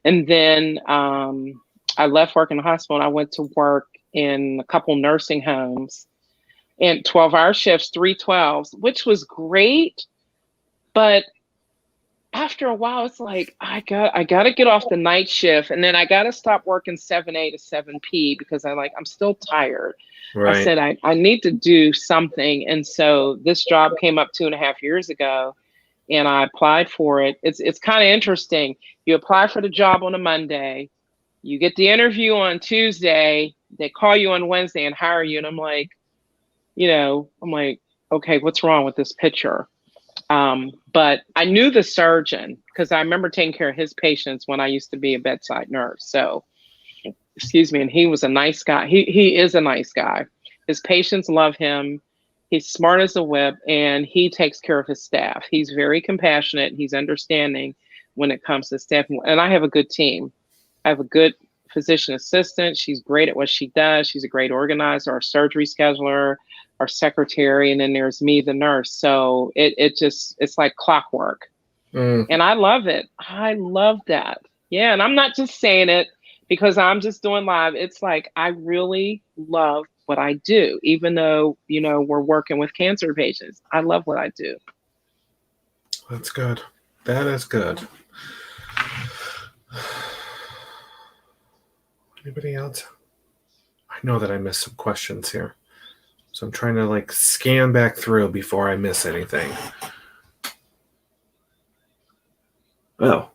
And then I left work in the hospital and I went to work in a couple nursing homes and 12-hour shifts, 3 12s, which was great. But after a while, it's like I gotta get off the night shift, and then I gotta stop working 7 A to 7 P because I'm still tired. I Right. said I need to do something, and so this job came up 2.5 years ago, and I applied for it. It's kind of interesting. You apply for the job on a Monday, you get the interview on Tuesday, they call you on Wednesday and hire you, and I'm like, okay, what's wrong with this picture? But I knew the surgeon because I remember taking care of his patients when I used to be a bedside nurse. So, excuse me, and he was a nice guy. He is a nice guy. His patients love him. He's smart as a whip, and he takes care of his staff. He's very compassionate. He's understanding when it comes to staff. And I have a good team. I have a good physician assistant. She's great at what she does. She's a great organizer, our surgery scheduler, our secretary, and then there's me, the nurse. So it's like clockwork. Mm, And I love it. I love that. Yeah. And I'm not just saying it because I'm just doing live. It's like I really love what I do, even though, we're working with cancer patients. I love what I do. that's good. That is good. Anybody else? I know that I missed some questions here. So I'm trying to scan back through before I miss anything. Oh,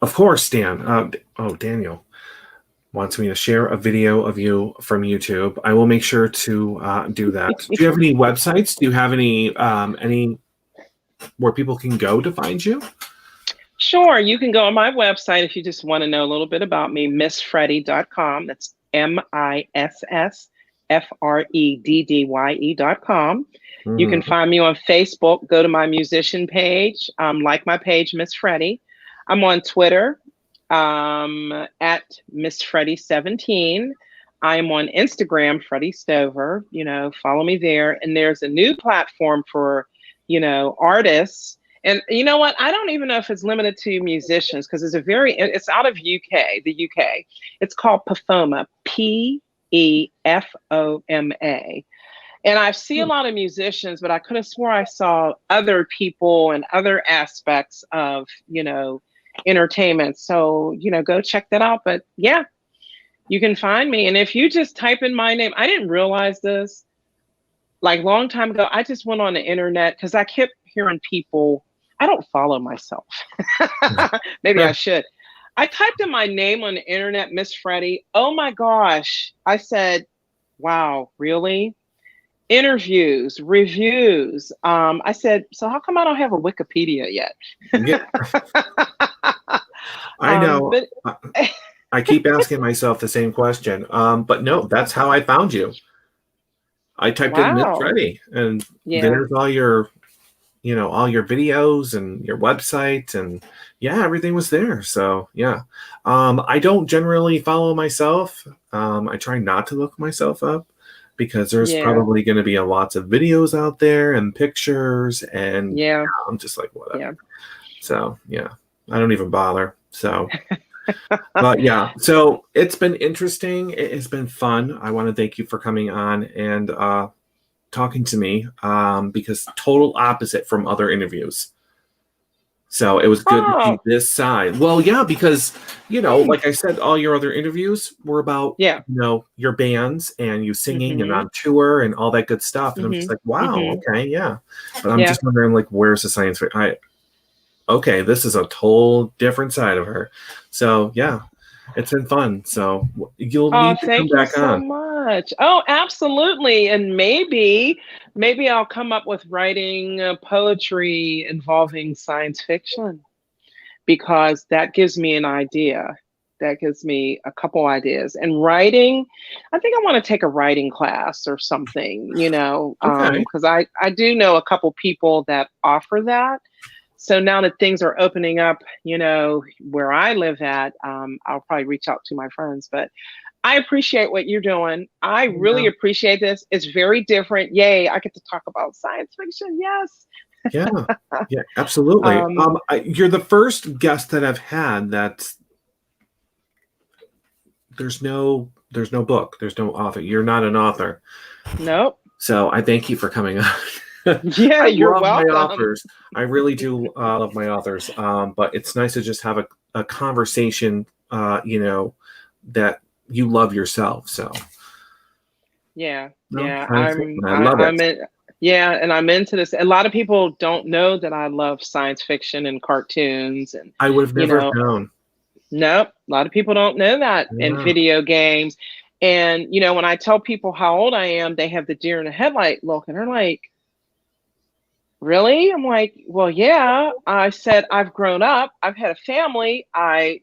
of course, Dan. Daniel wants me to share a video of you from YouTube. I will make sure to do that. Do you have any websites? Do you have any where people can go to find you? Sure. You can go on my website if you just want to know a little bit about me, missfreddye.com. That's MISSFREDDYE.com. You can Mm-hmm. find me on Facebook. Go to my musician page, like my page, Miss Freddye. I'm on Twitter at Miss Freddye 17. I am on Instagram, Freddie Stover. Follow me there. And there's a new platform for, artists. And you know what? I don't even know if it's limited to musicians because it's out of the UK. It's called Pefoma, Pefoma. And I see a lot of musicians, but I could have swore I saw other people and other aspects of, entertainment. So, go check that out. But yeah, you can find me. And if you just type in my name, I didn't realize this. Like long time ago, I just went on the internet because I kept hearing people, I don't follow myself. Maybe I should. I typed in my name on the internet, Miss Freddie. Oh my gosh. I said, wow, really? Interviews, reviews. I said, so how come I don't have a Wikipedia yet? Yeah. I know. I keep asking myself the same question. But no, that's how I found you. I typed in Miss Freddie, and there's all your, all your videos and your website, and yeah, everything was there. So yeah, I don't generally follow myself. I try not to look myself up because there's probably going to be lots of videos out there and pictures, and I'm just like, whatever. Yeah. So yeah, I don't even bother. So. But yeah, so it's been interesting. It has been fun. I want to thank you for coming on and talking to me because total opposite from other interviews. So it was good to see this side. Well, yeah, because, like I said, all your other interviews were about, your bands and you singing and on tour and all that good stuff. And I'm just like, wow, okay, yeah. But I'm just wondering, like, where's the science fiction? Okay, this is a total different side of her. So yeah, it's been fun. So you'll need to come back on. Thank you so much. Oh, absolutely. And maybe I'll come up with writing poetry involving science fiction because that gives me an idea. That gives me a couple ideas. And writing, I think I want to take a writing class or something, because I do know a couple people that offer that. So now that things are opening up, where I live at, I'll probably reach out to my friends. But I appreciate what you're doing. I really appreciate this. It's very different. Yay, I get to talk about science fiction. Yes. Yeah, absolutely. You're the first guest that I've had that there's no book, there's no author. You're not an author. Nope. So I thank you for coming on. Yeah, you're welcome. My authors. I really do love my authors. But it's nice to just have a conversation, that you love yourself. So yeah, I love it. And I'm into this. A lot of people don't know that I love science fiction and cartoons, and I would have never known. Nope, a lot of people don't know that in video games. And when I tell people how old I am, they have the deer in the headlight look, and they're like, really? I'm like, well, yeah. I said, I've grown up. I've had a family. I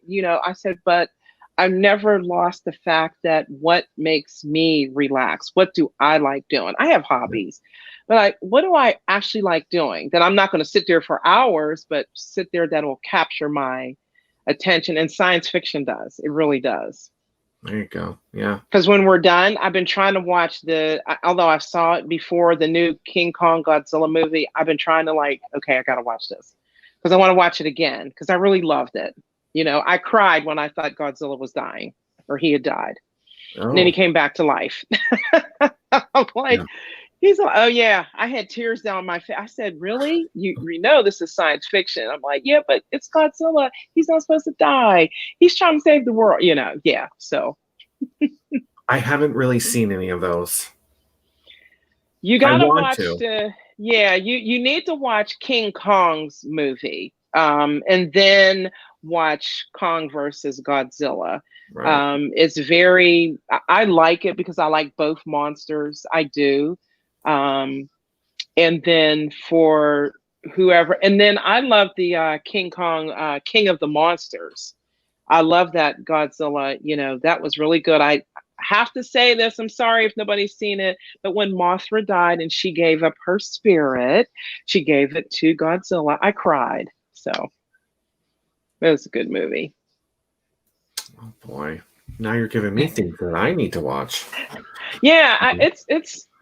said, but I've never lost the fact that what makes me relax? What do I like doing? I have hobbies, but what do I actually like doing that I'm not going to sit there for hours, but sit there that will capture my attention? And science fiction does. It really does. There you go. Yeah. Because when we're done, I've been trying to watch although I saw it before, the new King Kong Godzilla movie. I've been trying to okay, I got to watch this because I want to watch it again because I really loved it. I cried when I thought Godzilla was dying or he had died. And then he came back to life. I'm like, he's like, oh yeah, I had tears down my face. I said, really? You know this is science fiction. I'm like, yeah, but it's Godzilla. He's not supposed to die. He's trying to save the world, yeah. So I haven't really seen any of those. You gotta watch you need to watch King Kong's movie. And then watch Kong versus Godzilla. Right. I like it because I like both monsters. I do. And then for whoever, and then I love the King Kong, King of the Monsters. I love that Godzilla, that was really good. I have to say this, I'm sorry if nobody's seen it, but when Mothra died and she gave up her spirit, she gave it to Godzilla, I cried. So it was a good movie. Oh boy. Now you're giving me things that I need to watch. Yeah, it's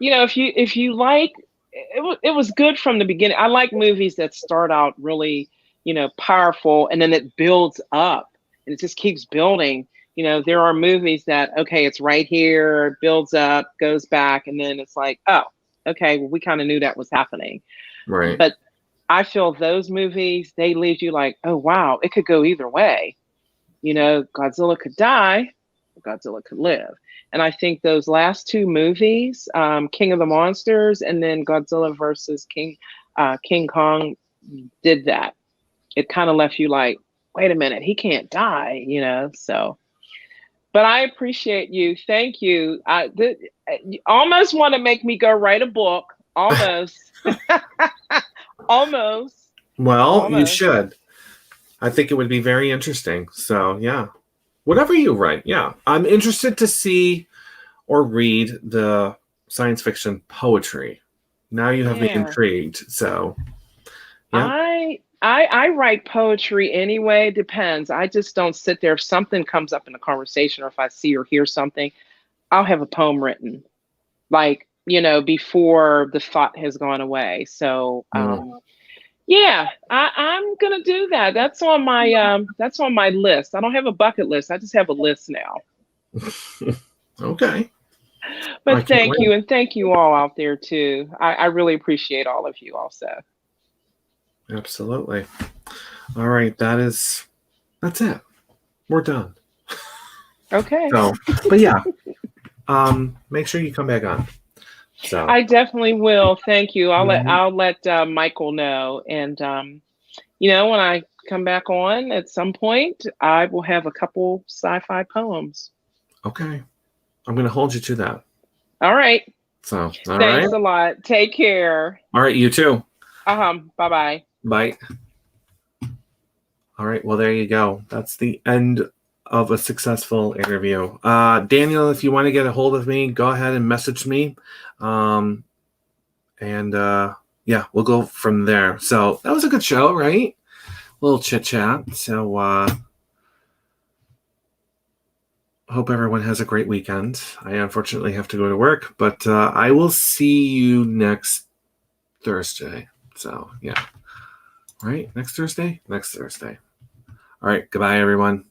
if you like it was good from the beginning. I like movies that start out really powerful and then it builds up and it just keeps building. There are movies that okay, it's right here, builds up, goes back, and then it's like, oh, okay, well, we kind of knew that was happening. Right. But I feel those movies, they leave you like, oh wow, it could go either way. Godzilla could die, or Godzilla could live. And I think those last two movies, King of the Monsters and then Godzilla versus King Kong, did that. It kind of left you like, wait a minute, he can't die. So, but I appreciate you. Thank you. You almost want to make me go write a book. Almost. Almost. Well, you Almost. should. I think it would be very interesting. So, yeah. Whatever you write, yeah. I'm interested to see or read the science fiction poetry. Now you have me Yeah. intrigued. So, yeah. I write poetry anyway. Depends. I just don't sit there. If something comes up in a conversation or if I see or hear something, I'll have a poem written. Like, before the thought has gone away. So yeah, I'm gonna do that. That's on my list. I don't have a bucket list. I just have a list now. Okay. I But can't thank wait. you, and thank you all out there too. I really appreciate all of you also. Absolutely. All right. That's it. We're done. Okay. So, but yeah, make sure you come back on. So I definitely will. Thank you. Mhm. I'll let Michael know, and when I come back on at some point, I will have a couple sci-fi poems. Okay. I'm going to hold you to that. All right. So, all right. Thanks a lot. Take care. All right. You too. Bye bye. Bye. All right. Well, there you go. That's the end of a successful interview. Daniel, if you want to get a hold of me, go ahead and message me. Yeah, we'll go from there. So that was a good show, right? A little chit chat. So hope everyone has a great weekend. I unfortunately have to go to work, but I will see you next Thursday. So yeah. All right. Next Thursday? Next Thursday. All right. Goodbye, everyone.